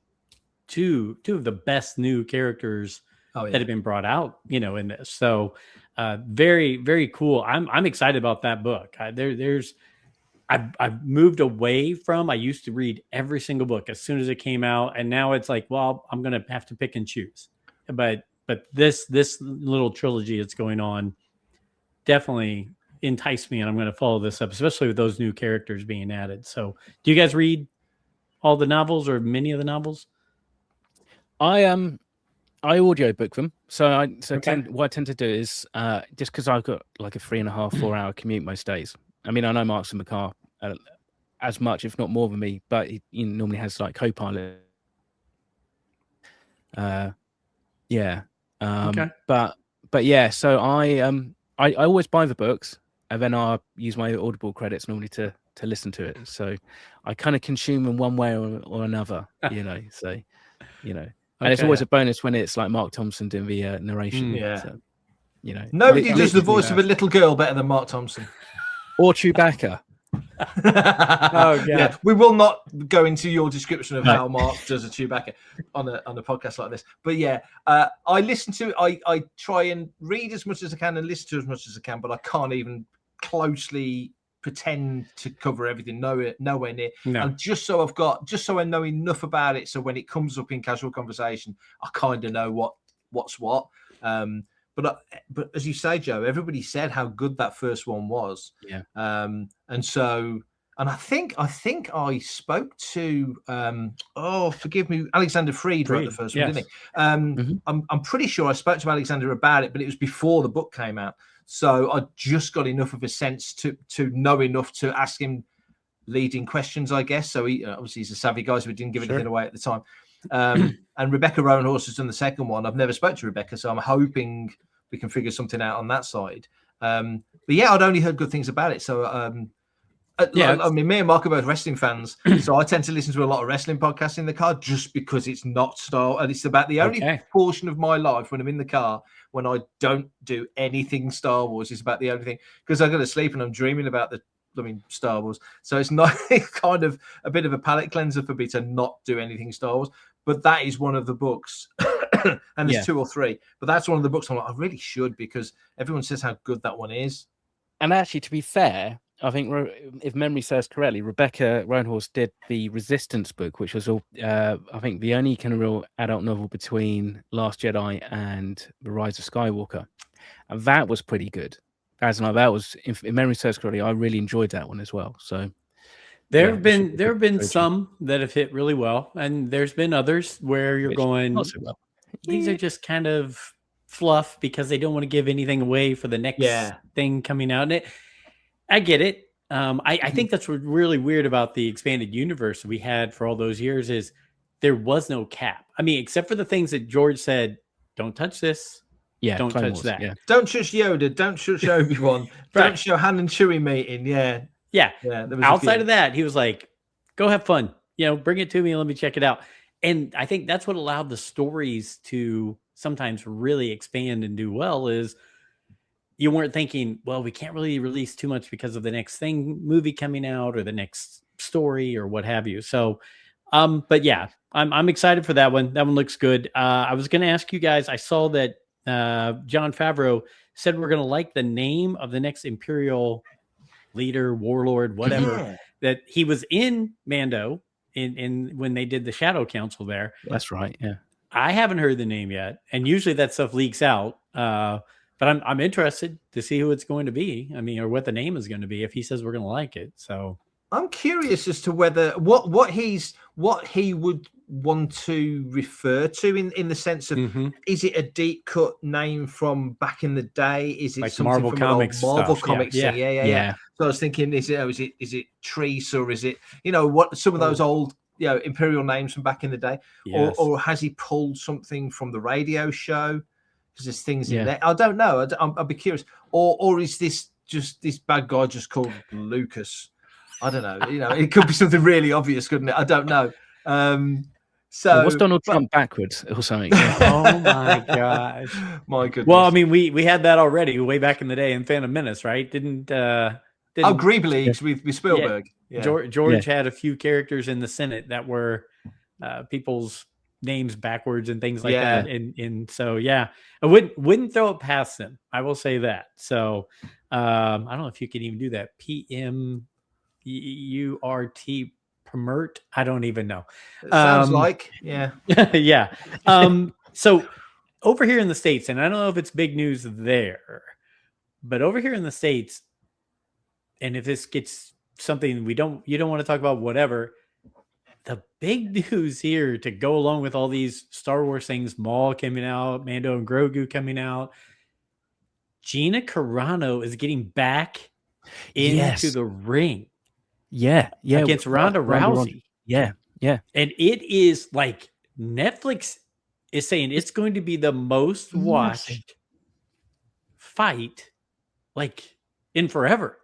two of the best new characters that have been brought out, in this. So very, very cool. I'm excited about that book. I've moved away from, I used to read every single book as soon as it came out. And now it's like, well, I'm going to have to pick and choose. But this little trilogy that's going on definitely enticed me, and I'm going to follow this up, especially with those new characters being added. So do you guys read all the novels or many of the novels? I audiobook them. What I tend to do is just because I've got like a 3.5, 4 hour commute most days. I mean, I know Mark's in the car as much, if not more than me, but he normally has like Copilot. But yeah, so I always buy the books, and then I use my Audible credits normally to listen to it. So I kind of consume in one way or another, and it's always a bonus when it's like Mark Thompson doing the narration. So, nobody does the voice of a little girl better than Mark Thompson. Or Chewbacca. Yeah, we will not go into your description of how Mark does a Chewbacca on a podcast like this. But I listen to. I try and read as much as I can and listen to as much as I can, but I can't even closely pretend to cover everything. Nowhere near. No. And just so I know enough about it, so when it comes up in casual conversation, I kind of know what's what. But as you say, Joe, everybody said how good that first one was. Yeah. And I think I spoke to forgive me, Alexander Freed wrote the first one, didn't he? I'm pretty sure I spoke to Alexander about it, but it was before the book came out. So I just got enough of a sense to know enough to ask him leading questions, I guess. So he obviously he's a savvy guy, so he didn't give anything away at the time. And Rebecca Roanhorse has done the second one. I've never spoke to Rebecca, so I'm hoping we can figure something out on that side. But I'd only heard good things about it. So I mean, me and Mark are both wrestling fans, so I tend to listen to a lot of wrestling podcasts in the car just because it's not and it's about the only portion of my life when I'm in the car when I don't do anything Star Wars. It's about the only thing, because I go to sleep and I'm dreaming about Star Wars. So it's not kind of a bit of a palate cleanser for me to not do anything Star Wars. But that is one of the books, and there's 2 or 3. But that's one of the books I'm like, I really should, because everyone says how good that one is. And actually, to be fair, I think if memory serves correctly, Rebecca Roanhorse did the Resistance book, which was I think the only kind of real adult novel between Last Jedi and The Rise of Skywalker, and that was pretty good. As like that was, if memory serves correctly, I really enjoyed that one as well. So there have been some that have hit really well, and there's been others where you're going, these are just kind of fluff because they don't want to give anything away for the next thing coming out. And I get it. I think that's what's really weird about the expanded universe we had for all those years is there was no cap. I mean, except for the things that George said, don't touch this. Yeah, don't touch that. Yeah. Don't touch Yoda. Don't touch Obi-Wan. Don't show Han and Chewie meeting. Yeah. Yeah. There was outside of that, he was like, go have fun. Bring it to me and let me check it out. And I think that's what allowed the stories to sometimes really expand and do well is you weren't thinking, well, we can't really release too much because of the next movie coming out or the next story or what have you. So, but yeah, I'm excited for that one. That one looks good. I was going to ask you guys, I saw that Jon Favreau said we're going to like the name of the next Imperial leader, warlord, whatever, that he was in Mando in when they did the Shadow Council there. That's right. Yeah. I haven't heard the name yet. And usually that stuff leaks out. But I'm interested to see who it's going to be. I mean, or what the name is going to be if he says we're going to like it. So I'm curious as to whether what he would want to refer to in the sense of is it a deep cut name from back in the day? Is it like something Marvel from Comics Marvel stuff. Comics? Yeah. So I was thinking, is it Treese, or is it what some of those old Imperial names from back in the day, or has he pulled something from the radio show? Because there's things in there. I don't know. I'd be curious. Or is this just this bad guy just called Lucas? I don't know. It could be something really obvious, couldn't it? I don't know. So what's Donald Trump backwards or something? Oh my gosh. My goodness. Well, I mean, we had that already way back in the day in Phantom Menace, right? Didn't Greebleagues with Spielberg. Yeah. George had a few characters in the Senate that were people's names backwards and things like that. And so I wouldn't throw it past them. I will say that. So I don't know if you can even do that. PMURT Permert. I don't even know. Sounds like, yeah. Yeah. So over here in the States, and I don't know if it's big news there, but over here in the States, and if this gets something you don't want to talk about, whatever, the big news here to go along with all these Star Wars things, Maul coming out, Mando and Grogu coming out, Gina Carano is getting back into the ring. Yeah. Against Ronda Rousey. Yeah. And it is like Netflix is saying it's going to be the most watched fight like in forever.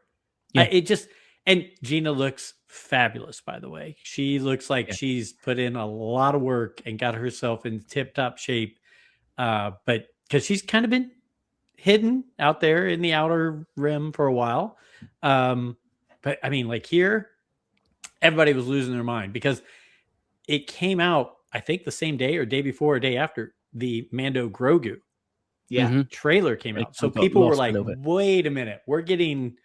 And Gina looks fabulous, by the way. She looks like she's put in a lot of work and got herself in tip-top shape. But because she's kind of been hidden out there in the outer rim for a while. But I mean, like here, everybody was losing their mind because it came out, I think the same day or day before or day after the Mando Grogu trailer came out. So people were like, wait a minute, we're getting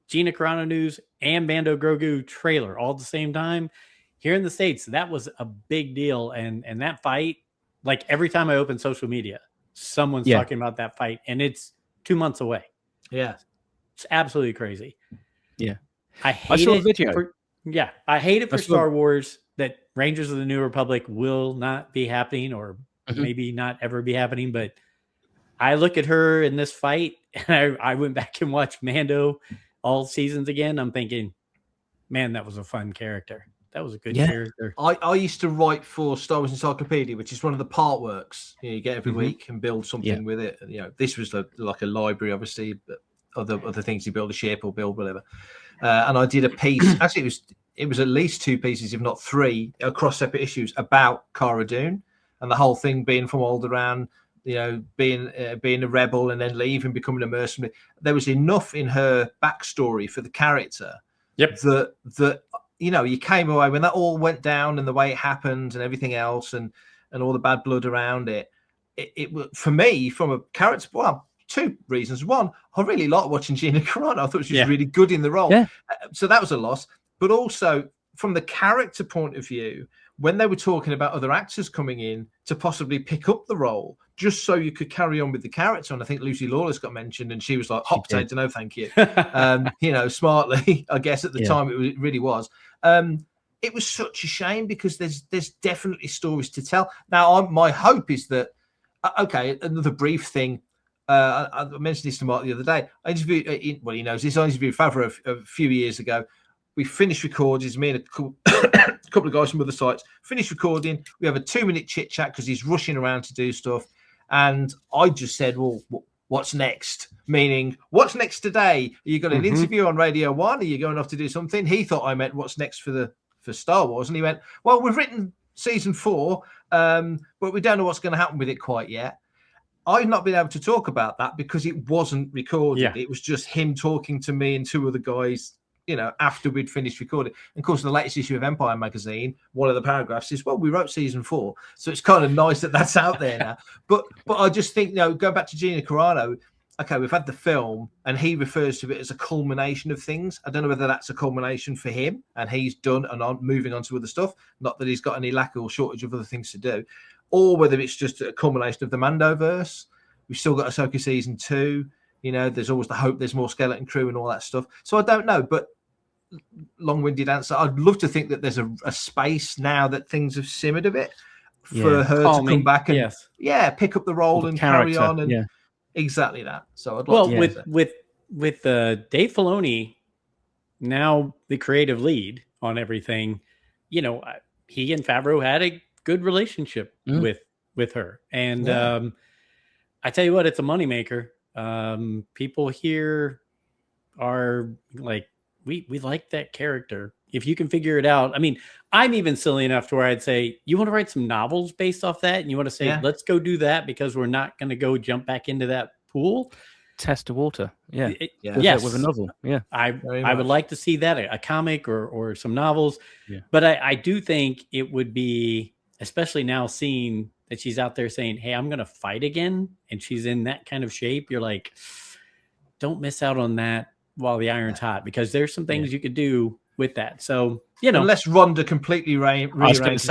Gina Carano news and Mando Grogu trailer all at the same time. Here in the States, that was a big deal. And that fight, like every time I open social media, someone's talking about that fight and it's 2 months away. Yeah. It's absolutely crazy. Yeah. I saw a video. I hate it for Star Wars that Rangers of the New Republic will not be happening or maybe not ever be happening. But I look at her in this fight and I went back and watched Mando all seasons again. I'm thinking, man, that was a fun character. That was a good character. I used to write for Star Wars Encyclopedia, which is one of the part works you get every week and build something with it. This was like a library, obviously, but other things you build, a ship or build whatever. And I did a piece. Actually, it was at least 2 pieces, if not 3, across separate issues about Cara Dune and the whole thing being from Alderaan, being a rebel and then leaving, becoming a mercenary. There was enough in her backstory for the character that you came away when that all went down and the way it happened and everything else and all the bad blood around it. It for me, from a character, 2 reasons. One, I really liked watching Gina Carano. I thought she was really good in the role. Yeah. So that was a loss. But also from the character point of view, when they were talking about other actors coming in to possibly pick up the role, just so you could carry on with the character. And I think Lucy Lawless got mentioned and she was like, hot potato, no, thank you. Smartly, I guess at the time it really was. It was such a shame because there's definitely stories to tell. Now, my hope is that, another brief thing. I mentioned this to Mark the other day. I interviewed, he knows this. I interviewed Favreau a few years ago. We finished recording. It's me and a couple of guys from other sites. Finished recording. We have a 2-minute chit chat because he's rushing around to do stuff. And I just said, well, what's next? meaning what's next today? You got an interview on Radio 1? Are you going off to do something? He thought I meant what's next for Star Wars, and he went, well, we've written season 4, but we don't know what's going to happen with it quite yet. I've not been able to talk about that because it wasn't recorded. Yeah. It was just him talking to me and 2 other guys, after we'd finished recording. And of course, the latest issue of Empire magazine, one of the paragraphs is, well, we wrote season 4. So it's kind of nice that that's out there now. But I just think, going back to Gina Carano, okay, we've had the film and he refers to it as a culmination of things. I don't know whether that's a culmination for him and he's done and moving on to other stuff. Not that he's got any lack or shortage of other things to do. Or whether it's just a culmination of the Mandoverse. We've still got Ahsoka season 2. There's always the hope there's more Skeleton Crew and all that stuff. So I don't know, but long-winded answer. I'd love to think that there's a space now that things have simmered a bit for her to come back and pick up the role and carry on and exactly that. So I'd like with Dave Filoni now the creative lead on everything. He and Favreau had a good relationship with her, and I tell you what, it's a moneymaker. People here are like, we like that character. If you can figure it out. I mean, I'm even silly enough to where I'd say, you want to write some novels based off that? And you want to say, let's go do that because we're not going to go jump back into that pool. Test the water. Yeah. Yes. With a novel. Yeah. I would like to see that, a comic or some novels. Yeah. But I do think it would be, especially now seeing that she's out there saying, hey, I'm going to fight again. And she's in that kind of shape. You're like, don't miss out on that while the iron's hot, because there's some things you could do with that. So, unless Rhonda completely rearranges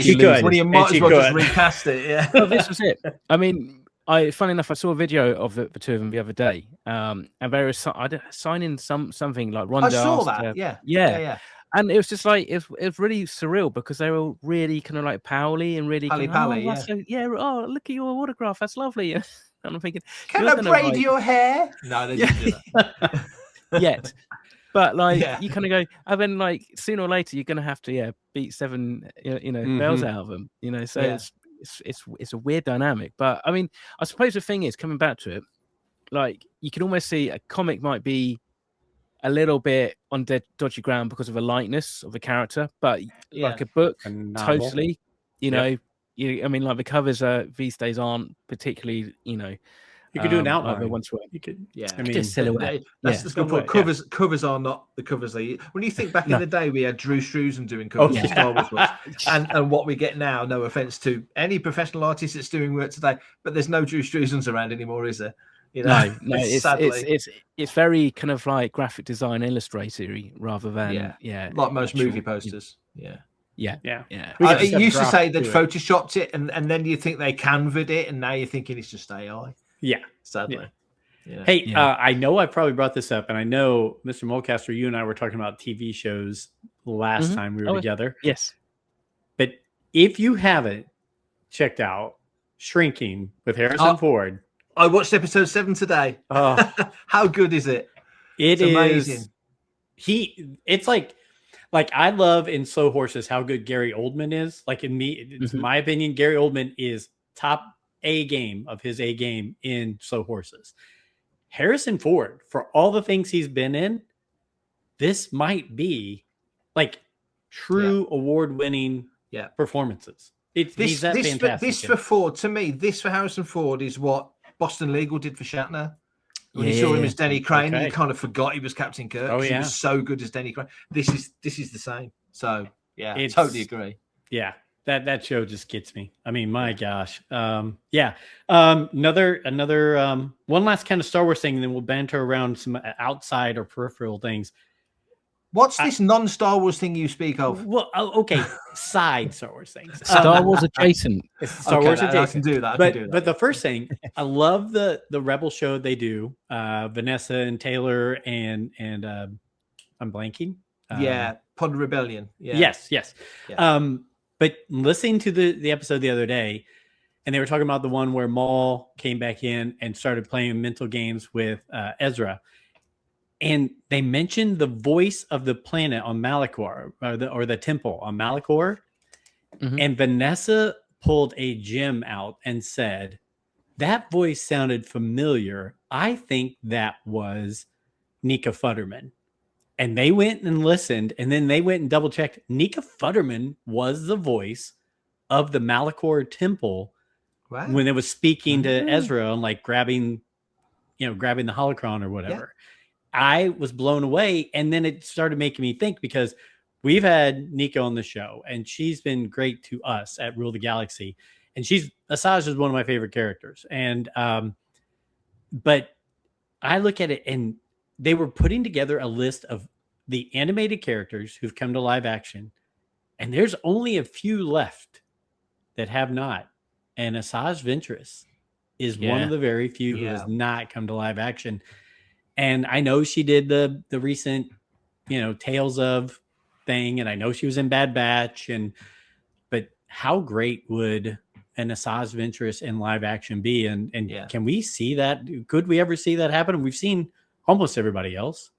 she could. Well, you might as well just recast it. Yeah. Well, this was it. I mean, funny enough, I saw a video of the 2 of them the other day, and they were signing something like Rhonda. I saw that. Yeah. And it was just like it was really surreal because they were really kind of like pally and really pally. Oh, look at your autograph. That's lovely. And I'm thinking, can I braid your hair? No, they didn't do that yet. But you kind of go, and then like sooner or later you're going to have to beat 7 bells out of them. So it's a weird dynamic. But I mean, I suppose the thing is, coming back to it, like you can almost see a comic might be a little bit on dodgy ground because of the lightness of the character, but like a book, totally, I mean, like the covers these days aren't particularly, you could do an outline. You could, I mean, just silhouette. That's the good point. Covers are not the covers they. When you think back in the day, we had Drew Struzan doing covers for Star Wars books, and what we get now. No offense to any professional artist that's doing work today, but there's no Drew Struzans around anymore, is there? No, it's very kind of like graphic design illustrator-y rather than like most movie posters. Yeah. It used to say they'd photoshopped it and then you think they canvaed it, and now you're thinking it's just AI. Yeah, sadly. Yeah. Hey, I know I probably brought this up, and I know Mr. Mulcaster, you and I were talking about TV shows last time we were together. Yes, but if you haven't checked out Shrinking with Harrison Ford. I watched episode 7 today. Oh, how good is it? It's amazing. It's like I love in Slow Horses how good Gary Oldman is. Like in me, it's my opinion, Gary Oldman is top A game of his A game in Slow Horses. Harrison Ford, for all the things he's been in, this might be like true award-winning performances. He's that fantastic. This for Ford, to me, this for Harrison Ford is what Boston Legal did for Shatner. When you saw him as Denny Crane, you kind of forgot he was Captain Kirk. He was so good as Denny Crane. This is the same. So I totally agree. Yeah, that show just gets me. I mean, my gosh. Another one last kind of Star Wars thing, and then we'll banter around some outside or peripheral things. What's this non-Star Wars thing you speak of? Well, okay, side Star Wars things. Star Wars adjacent. Star Wars adjacent. I can do that. But the first thing, I love the Rebel show they do. Vanessa and Taylor and I'm blanking. Pod Rebellion. Yeah. Yes. Yeah. But listening to the episode the other day, and they were talking about the one where Maul came back in and started playing mental games with Ezra. And they mentioned the voice of the planet on Malachor, or the temple on Malachor. And Vanessa pulled a gem out and said, that voice sounded familiar. I think that was Nika Futterman. And they went and listened, and then they went and double checked. Nika Futterman was the voice of the Malachor Temple when it was speaking to Ezra and like grabbing the holocron or whatever. Yeah. I was blown away. And then it started making me think, because we've had Nika on the show and she's been great to us at Rule the Galaxy. And Asajj is one of my favorite characters. And, but I look at it and they were putting together a list of the animated characters who've come to live action. And there's only a few left that have not. And Asajj Ventress is one of the very few who has not come to live action. And I know she did the recent, Tales of thing. And I know she was in Bad Batch. But how great would an Asajj Ventress in live action be? And can we see that? Could we ever see that happen? We've seen almost everybody else.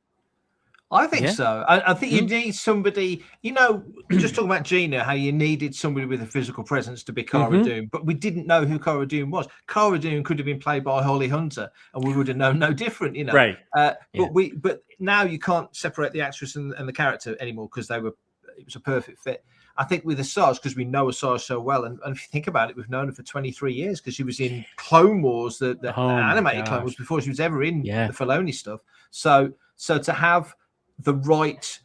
I think so. I think you need somebody, just talking about Gina, how you needed somebody with a physical presence to be Cara Dune, but we didn't know who Cara Dune was. Cara Dune could have been played by Holly Hunter and we would have known no different, Right. But now you can't separate the actress and the character anymore because it was a perfect fit. I think with Asajj, because we know Asajj so well, and if you think about it, we've known her for 23 years because she was in Clone Wars, the animated Clone Wars, before she was ever in the Filoni stuff. So to have the right,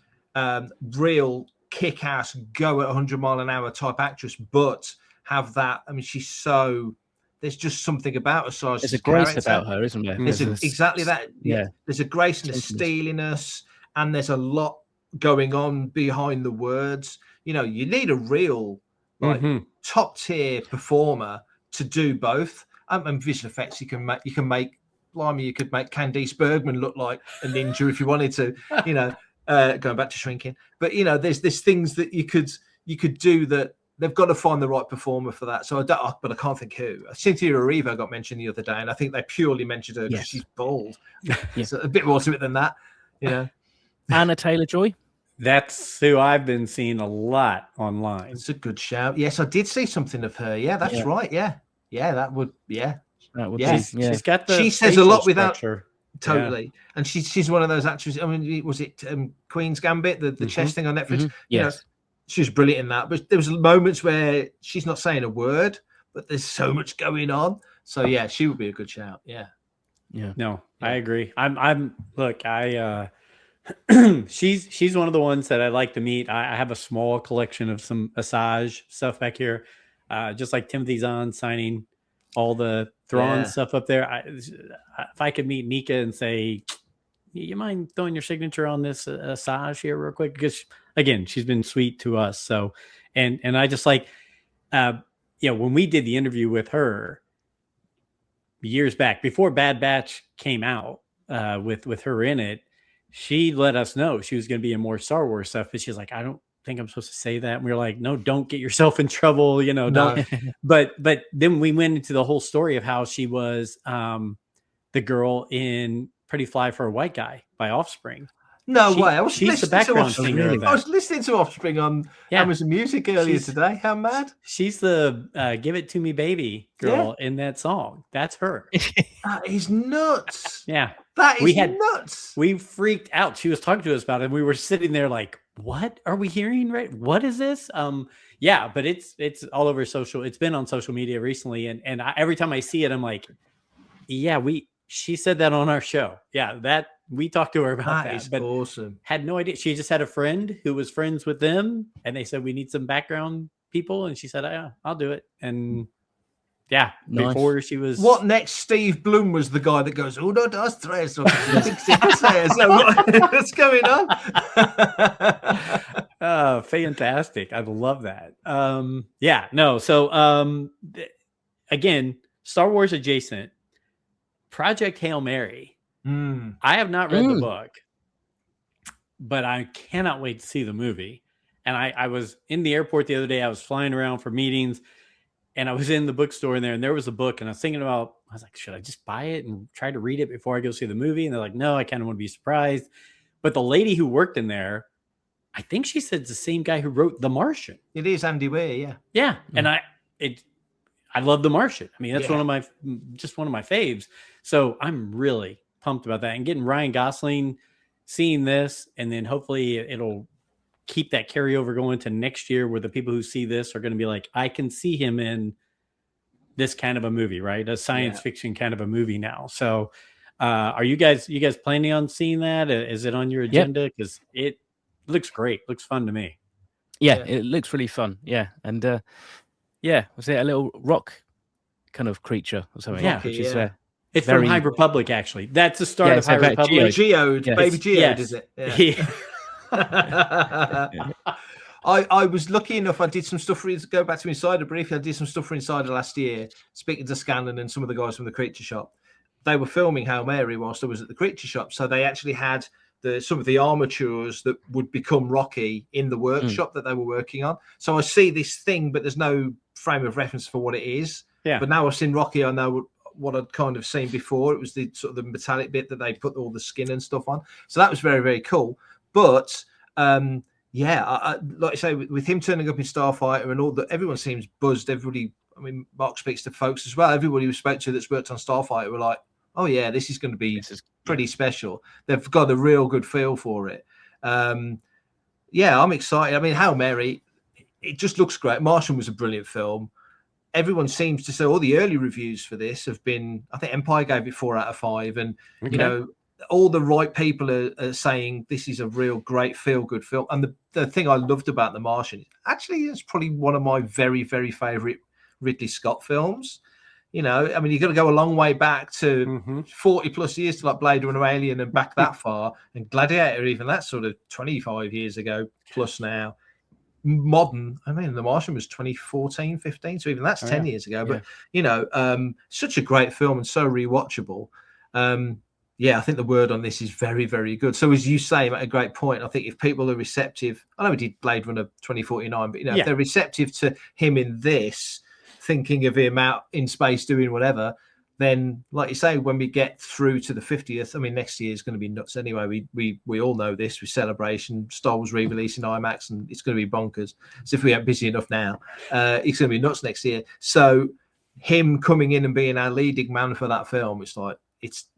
real kick-ass, go at 100-mile-an-hour type actress, but have that. I mean, there's just something about Asajj. There's a grace about her, isn't there? Exactly that. Yeah. There's a grace and a steeliness, and there's a lot going on behind the words. You need a real top-tier performer to do both. And visual effects, you can make. Blimey, you could make Candice Bergman look like a ninja if you wanted to, going back to shrinking. But there's things that you could do that they've got to find the right performer for that. So but I can't think who. Cynthia Erivo got mentioned the other day, and I think they purely mentioned her because she's bald. So a bit more to it than that, Anna Taylor-Joy. That's who I've been seeing a lot online. It's a good shout. Yes, I did see something of her. Yeah, that's right. Yeah, that would. Yeah. She's got she says a lot without totally, and she's one of those actresses. I mean, was it Queen's Gambit, the chess thing on Netflix? Yes, she was brilliant in that. But there was moments where she's not saying a word, but there's so much going on. So she would be a good shout. No, I agree. She's one of the ones that I like to meet. I have a small collection of some Asajj stuff back here, just like Timothy Zahn signing all the Thrawn stuff up there. If I could meet Nika and say, you mind throwing your signature on this Asajj here real quick? Because again, she's been sweet to us. So, and I just like, when we did the interview with her years back before Bad Batch came out, with her in it, she let us know she was going to be in more Star Wars stuff. But she's like, I don't think I'm supposed to say that. And we were like, no, don't get yourself in trouble, don't. But then we went into the whole story of how she was the girl in Pretty Fly for a White Guy by Offspring. No way. I was she's the background singer of that. I was listening to Offspring on Amazon Music earlier today. How mad? She's the Give It To Me Baby girl in that song. That's her. That is nuts. Yeah. That is nuts. We freaked out. She was talking to us about it. And we were sitting there like, what are we hearing? Right? What is this? But it's all over social. It's been on social media recently. And every time I see it, I'm like, she said that on our show. Yeah. That we talked to her about that. Is awesome. Had no idea. She just had a friend who was friends with them. And they said, we need some background people. And she said, I'll do it. And nice. Before she was. What next? Steve Bloom was the guy that goes, "Oh, no, that's tres." What's going on? Fantastic! I love that. So again, Star Wars adjacent. Project Hail Mary. I have not read the book, but I cannot wait to see the movie. And I was in the airport the other day. I was flying around for meetings. And I was in the bookstore in there, and there was a book, and I was like, should I just buy it and try to read it before I go see the movie? And they're like, no, I kind of want to be surprised. But the lady who worked in there, I think she said it's the same guy who wrote The Martian. It is Andy Weir, yeah. Yeah. And I love The Martian. I mean, that's one of my faves. So I'm really pumped about that, and getting Ryan Gosling, seeing this, and then hopefully it'll keep that carryover going to next year, where the people who see this are going to be like, I can see him in this kind of a movie, right? A science fiction kind of a movie now. So are you guys planning on seeing that? Is it on your agenda? Because it looks great. Looks fun to me. Yeah, it looks really fun. Yeah. And was it a little rock kind of creature or something? Yeah, which is it's from High Republic, actually. That's the start of High Republic. Geode, Baby Geode, is it? Yeah. I was lucky enough. I did some stuff for go back to Insider briefly. I did some stuff for Insider last year, speaking to Scanlon and some of the guys from the Creature Shop. They were filming Hail Mary whilst I was at the Creature Shop, so they actually had some of the armatures that would become Rocky in the workshop that they were working on. So I see this thing, but there's no frame of reference for what it is. Yeah. But now I've seen Rocky, I know what I'd kind of seen before. It was the sort of the metallic bit that they put all the skin and stuff on. So that was very, very cool. But I like I say, with him turning up in Starfighter and all that, everyone seems buzzed. Everybody, I mean, Mark speaks to folks as well. Everybody who spoke to that's worked on Starfighter were like, oh yeah, this is going to be pretty special. They've got a real good feel for it. I'm excited. I mean, Hail Mary, it just looks great. Martian was a brilliant film. Everyone seems to say all the early reviews for this have been, I think Empire gave it 4 out of 5. And, you know, all the right people are saying this is a real great feel-good film. And the thing I loved about The Martian, actually, it's probably one of my very, very favorite Ridley Scott films. You know, I mean, you've got to go a long way back to 40 plus years to like Blade Runner, Alien, and back that far. And Gladiator, even that's sort of 25 years ago plus now. Modern, I mean, The Martian was 2014, 15, so even that's 10 years ago. But, you know, such a great film and so rewatchable. I think the word on this is very, very good. So as you say, at a great point, I think if people are receptive, I know we did Blade Runner 2049, but, you know, if they're receptive to him in this, thinking of him out in space doing whatever, then, like you say, when we get through to the 50th, I mean, next year is going to be nuts anyway. We all know this with Celebration, Star Wars re-release in IMAX, and it's going to be bonkers. So if we aren't busy enough now, it's going to be nuts next year. So him coming in and being our leading man for that film, it's like,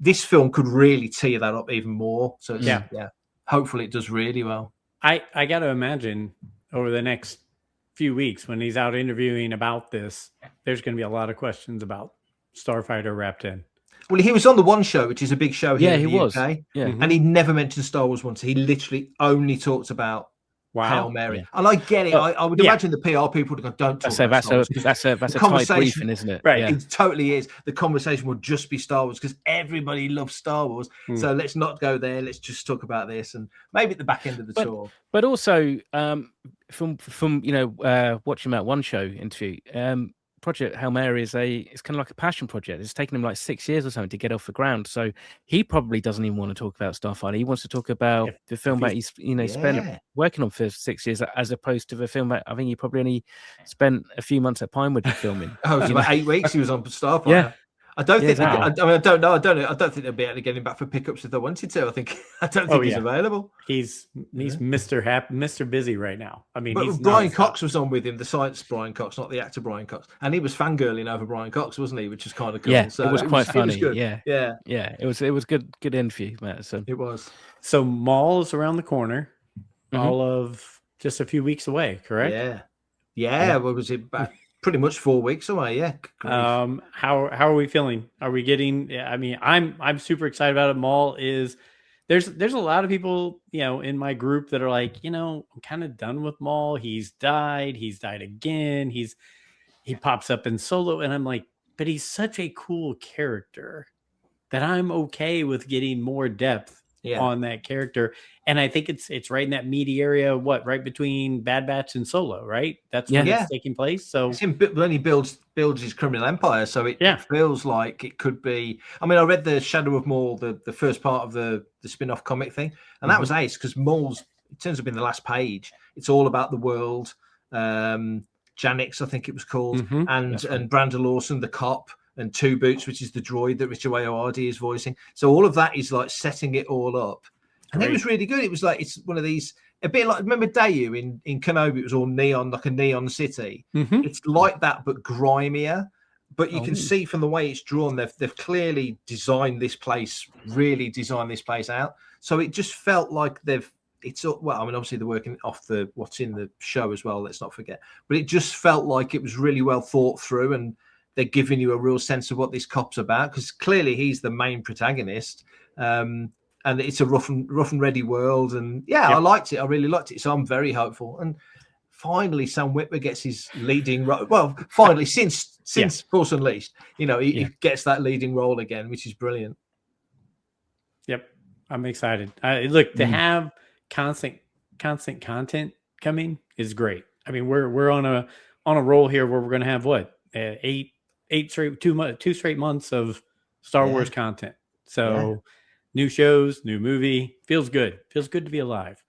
this film could really tee that up even more. So hopefully it does really well. I got to imagine over the next few weeks when he's out interviewing about this, there's going to be a lot of questions about Starfighter wrapped in. Well, he was on the One Show, which is a big show here in the UK. Yeah. And he never mentioned Star Wars once. He literally only talked about Hail Mary. Yeah. And I get it. I would imagine the PR people would go, don't talk about Star Wars. That's a tight briefing, isn't it? Right. Yeah. It totally is. The conversation will just be Star Wars because everybody loves Star Wars. So let's not go there. Let's just talk about this and maybe at the back end of the tour. But also, from you know, watching that One Show interview, Project Hail Mary is kind of like a passion project. It's taken him like 6 years or something to get off the ground. So he probably doesn't even want to talk about Starfighter. He wants to talk about the film that he's spent working on for 6 years, as opposed to the film that I think he probably only spent a few months at Pinewood filming. It was about 8 weeks he was on Starfighter. Yeah. I don't think. Exactly. I don't know. I don't think they'll be able to get him back for pickups if they wanted to. I don't think he's available. He's Mr. Busy right now. I mean, but Brian Cox was on with him, the science Brian Cox, not the actor Brian Cox, and he was fangirling over Brian Cox, wasn't he? Which was kind of cool. Yeah, so it was quite funny. It was yeah. It was good interview, Matt. So it was. So Maul is around the corner, all of just a few weeks away, correct? Yeah. What was it back? Pretty much 4 weeks away, yeah. How are we feeling? Are we getting? I mean, I'm super excited about it. Maul is there's a lot of people, you know, in my group that are like, you know, I'm kind of done with Maul. He's died again. He pops up in Solo, and I'm like, but he's such a cool character that I'm okay with getting more depth on that character. And I think it's right in that meaty area, right between Bad Batch and Solo, right? That's where it's taking place. So it's him when he builds his criminal empire. So it feels like it could be. I mean, I read the Shadow of Maul, the first part of the spin-off comic thing, and that was ace because Maul's, it turns up in the last page. It's all about the world. Janix, I think it was called, and Brandon Lawson, the cop, and Two Boots, which is the droid that Richard Ayoade is voicing. So all of that is like setting it all up. And it was really good. It was like, it's one of these, a bit like, remember Dayu in Kenobi, it was all neon, like a neon city. It's like that, but grimier. but you can see from the way it's drawn, they've clearly designed this place out. So it just felt like obviously they're working off what's in the show as well, let's not forget. But it just felt like it was really well thought through, and they're giving you a real sense of what this cop's about, because clearly he's the main protagonist. And it's a rough and ready world. And I liked it. I really liked it. So I'm very hopeful. And finally, Sam Witwer gets his leading role. Well, finally, since Force Unleashed, he gets that leading role again, which is brilliant. Yep, I'm excited. Look, to have constant content coming is great. I mean, we're on a roll here where we're going to have two straight months of Star Wars content. So new shows, new movie, feels good to be alive.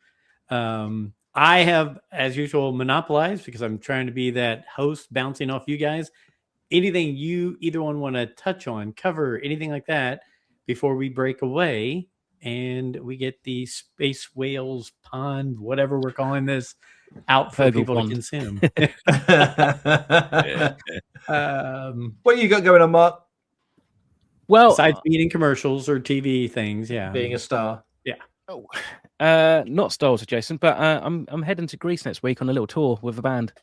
I have, as usual, monopolized because I'm trying to be that host bouncing off you guys. Anything you either one want to touch on, cover, anything like that before we break away and we get the Space Whales Pond, whatever we're calling this, out for people to consume. What you got going on, Mark? Well, besides being in commercials or TV things, being a star. Not Star Wars adjacent, but I'm heading to Greece next week on a little tour with a band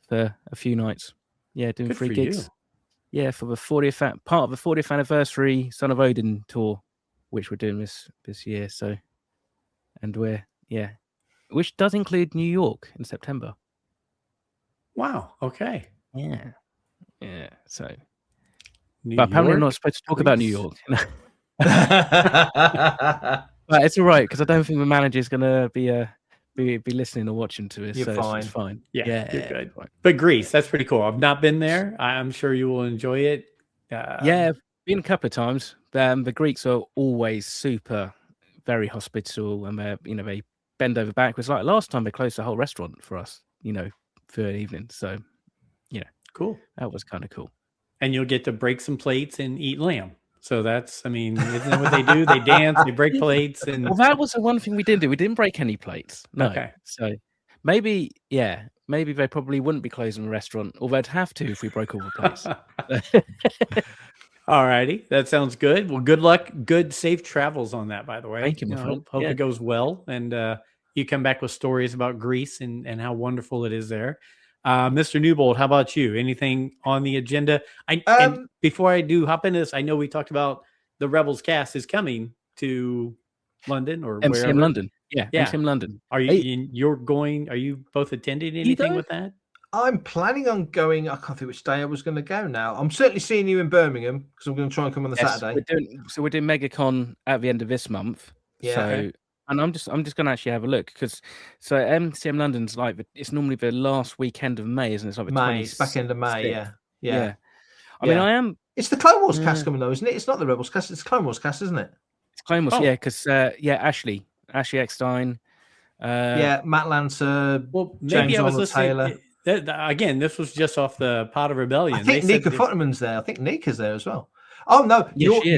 for a few nights. Yeah, doing Good 3 for gigs. You. Yeah, for the 40th part of the 40th anniversary Son of Odin tour, which we're doing this year. So, and which does include New York in September. Wow. Okay. Yeah. So, New but apparently York, I'm not supposed to talk about New York. But it's all right because I don't think the manager's gonna be listening or watching to us. You're fine. It's fine. Yeah, you're good. But Greece, that's pretty cool. I've not been there. I'm sure you will enjoy it. I've been a couple of times. The Greeks are always very hospitable, and they bend over backwards. Like last time, they closed the whole restaurant for us, for an evening. So, cool. That was kind of cool. And you'll get to break some plates and eat lamb. So isn't that what they do? They dance, they break plates, and that was the one thing we didn't do. We didn't break any plates. No. Okay. So maybe they probably wouldn't be closing the restaurant, or they'd have to if we broke all the plates. All righty, that sounds good. Well, good luck, good safe travels on that. By the way, thank you. Hope it goes well, and you come back with stories about Greece and how wonderful it is there. Mr. Newbold, how about you? Anything on the agenda? And before I do hop into this, I know we talked about the Rebels cast is coming to London or MCM wherever. London. Yeah, MCM London. Are you going? Are you both attending anything with that? I'm planning on going. I can't think which day I was going to go now. I'm certainly seeing you in Birmingham because I'm going to try and come on the Saturday. We're doing MegaCon at the end of this month. Yeah. So, and I'm just going to actually have a look because MCM London's it's normally the last weekend of May, isn't it? It's like the May, back end of May. Yeah. I mean, It's the Clone Wars cast coming though, isn't it? It's not the Rebels cast. It's Clone Wars cast, isn't it? It's Clone Wars, because Ashley Eckstein. Matt Lancer. Well, maybe James I was Arnold listening. Taylor. Again, this was just off the Pot of Rebellion. I think Nika Futterman's there. I think Nika's there as well. Oh no!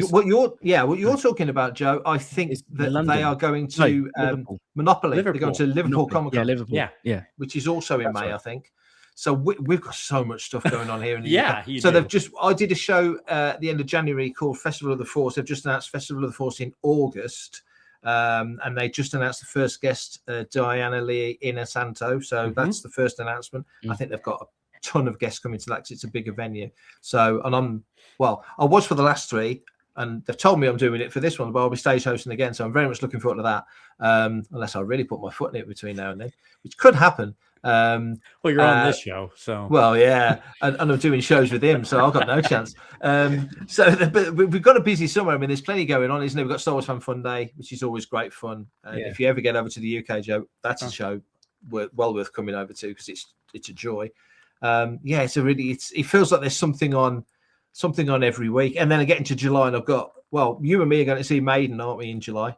What you're talking about, Joe? I think that they are going to Monopoly. They're going to Liverpool Comic Con. Yeah, Liverpool. Yeah, which is also in May, I think. So we've got so much stuff going on here in the UK. So I did a show at the end of January called Festival of the Force. They've just announced Festival of the Force in August. And they just announced the first guest, Diana Lee Inosanto. So that's the first announcement. I think they've got a ton of guests coming to that because it's a bigger venue. So, and I was for the last 3, and they've told me I'm doing it for this one, but I'll be stage hosting again. So I'm very much looking forward to that. Unless I really put my foot in it between now and then, which could happen. Well, you're on this show, so and I'm doing shows with him, so I've got no chance. But we've got a busy summer. I mean, there's plenty going on, isn't it? We've got Star Wars Fan Fun Day, which is always great fun. If you ever get over to the UK, Joe, that's a show well worth coming over to because it's a joy. It feels like there's something on every week, and then I get into July, and I've got you and me are going to see Maiden, aren't we, in July?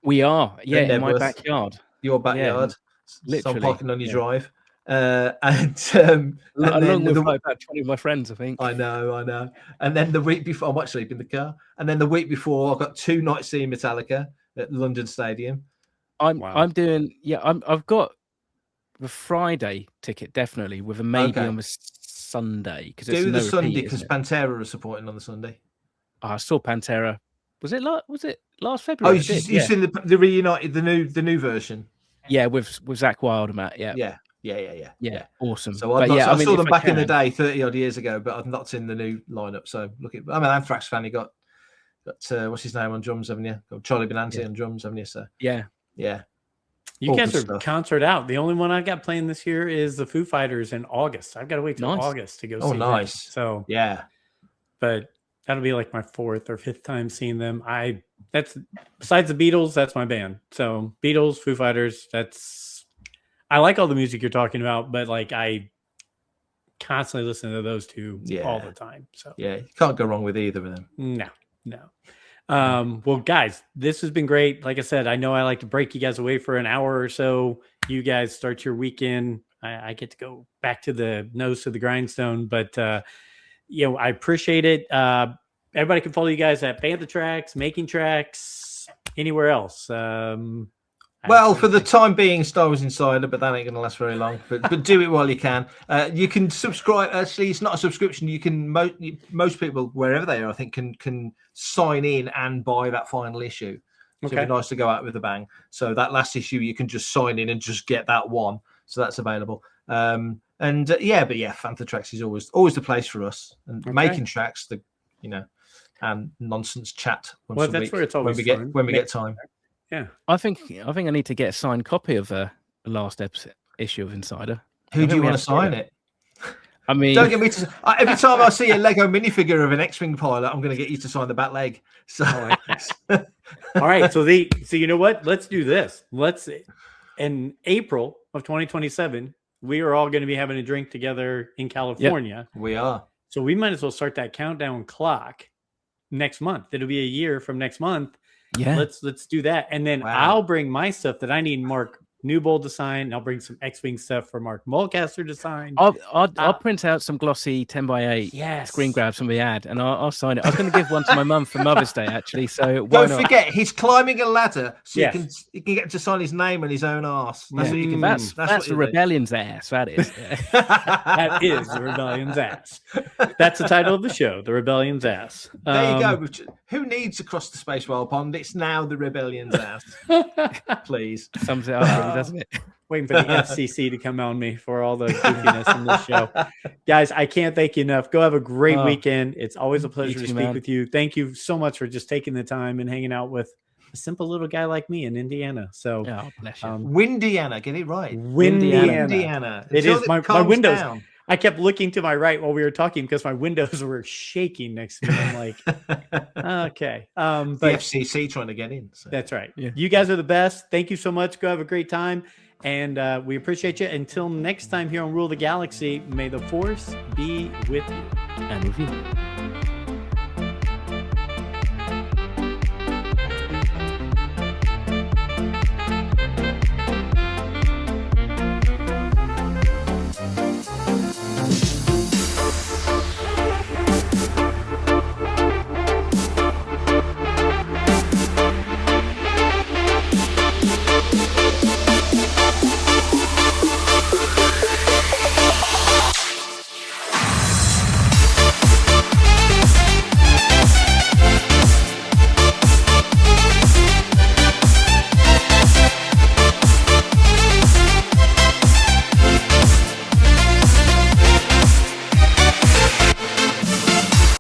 We are, in my backyard. Your backyard. Literally, so I'm parking on your drive, and along with about 20 of my friends, I think. I know. And then the week before, I'm actually in the car. And then the week before, I've got 2 nights seeing Metallica at London Stadium. I've got the Friday ticket definitely with a maybe on the Sunday because do the Sunday because Pantera are supporting on the Sunday. I saw Pantera. Was it last February? Oh, you've seen the reunited, the new version? Yeah, with Zakk Wylde and that. Yeah. Awesome. So I saw them back in the day, 30 odd years ago, but I've not seen the new lineup. So I'm an Anthrax fan. You got what's his name on drums, haven't you? Got Charlie Benante on drums, haven't you? So yeah. You guys are concert out. The only one I've got playing this year is the Foo Fighters in August. I've got to wait till August to go see them. Oh, nice. So yeah, but that'll be like my 4th or 5th time seeing them. That's besides the Beatles, that's my band. So Beatles, Foo Fighters, I like all the music you're talking about, but like I constantly listen to those two all the time. So yeah, you can't go wrong with either of them. No. Well, guys, this has been great. Like I said, I know I like to break you guys away for an hour or so. You guys start your weekend. I get to go back to the nose to the grindstone, but I appreciate it. Everybody can follow you guys at Bantha Tracks, Making Tracks, anywhere else. Well, for the time being, Star Wars Insider, but that ain't going to last very long. But do it while you can. You can subscribe. Actually, it's not a subscription. You can most people wherever they are, I think, can sign in and buy that final issue. So it'd be nice to go out with a bang. So that last issue, you can just sign in and just get that one. So that's available. Bantha Tracks is always the place for us. And Making Tracks, and nonsense chat once a that's week where it's always when we get time. Yeah, I think I need to get a signed copy of the last issue of Insider. Who do you want to sign it? I mean, don't get me to. Every time I see a Lego minifigure of an X-wing pilot, I'm going to get you to sign the back leg. So, all right. So you know what? Let's do this. In April of 2027, we are all going to be having a drink together in California. Yep, we are. So we might as well start that countdown clock next month. It'll be a year from next month. Yeah, let's do that, and then I'll bring my stuff that I need Mark Newbold to sign. I'll bring some X-Wing stuff for Mark Mulcaster to sign. I'll print out some glossy 10x8 screen grabs from the ad, and I'll sign it. I was going to give one to my mum for Mother's Day, actually. So don't forget, he's climbing a ladder, so you can get to sign his name and his own arse. That's what you can. That's the Rebellion's ass. That is. That is the Rebellion's ass. That's the title of the show, the Rebellion's ass. There you go. Who needs Across the Space Whale Pond? It's now the Rebellion's ass. Please. Sums it up, doesn't it? Waiting for the FCC to come on me for all the goofiness in this show. Guys, I can't thank you enough. Go have a great weekend. It's always a pleasure to speak with you. Thank you so much for just taking the time and hanging out with a simple little guy like me in Indiana. So, bless you. Windiana, get it right. Windiana. It is my windows. Down. I kept looking to my right while we were talking because my windows were shaking next to me. I'm like, okay. But the FCC trying to get in. So. That's right. Yeah. You guys are the best. Thank you so much. Go have a great time. And we appreciate you. Until next time here on Rule the Galaxy, may the Force be with you. And with you.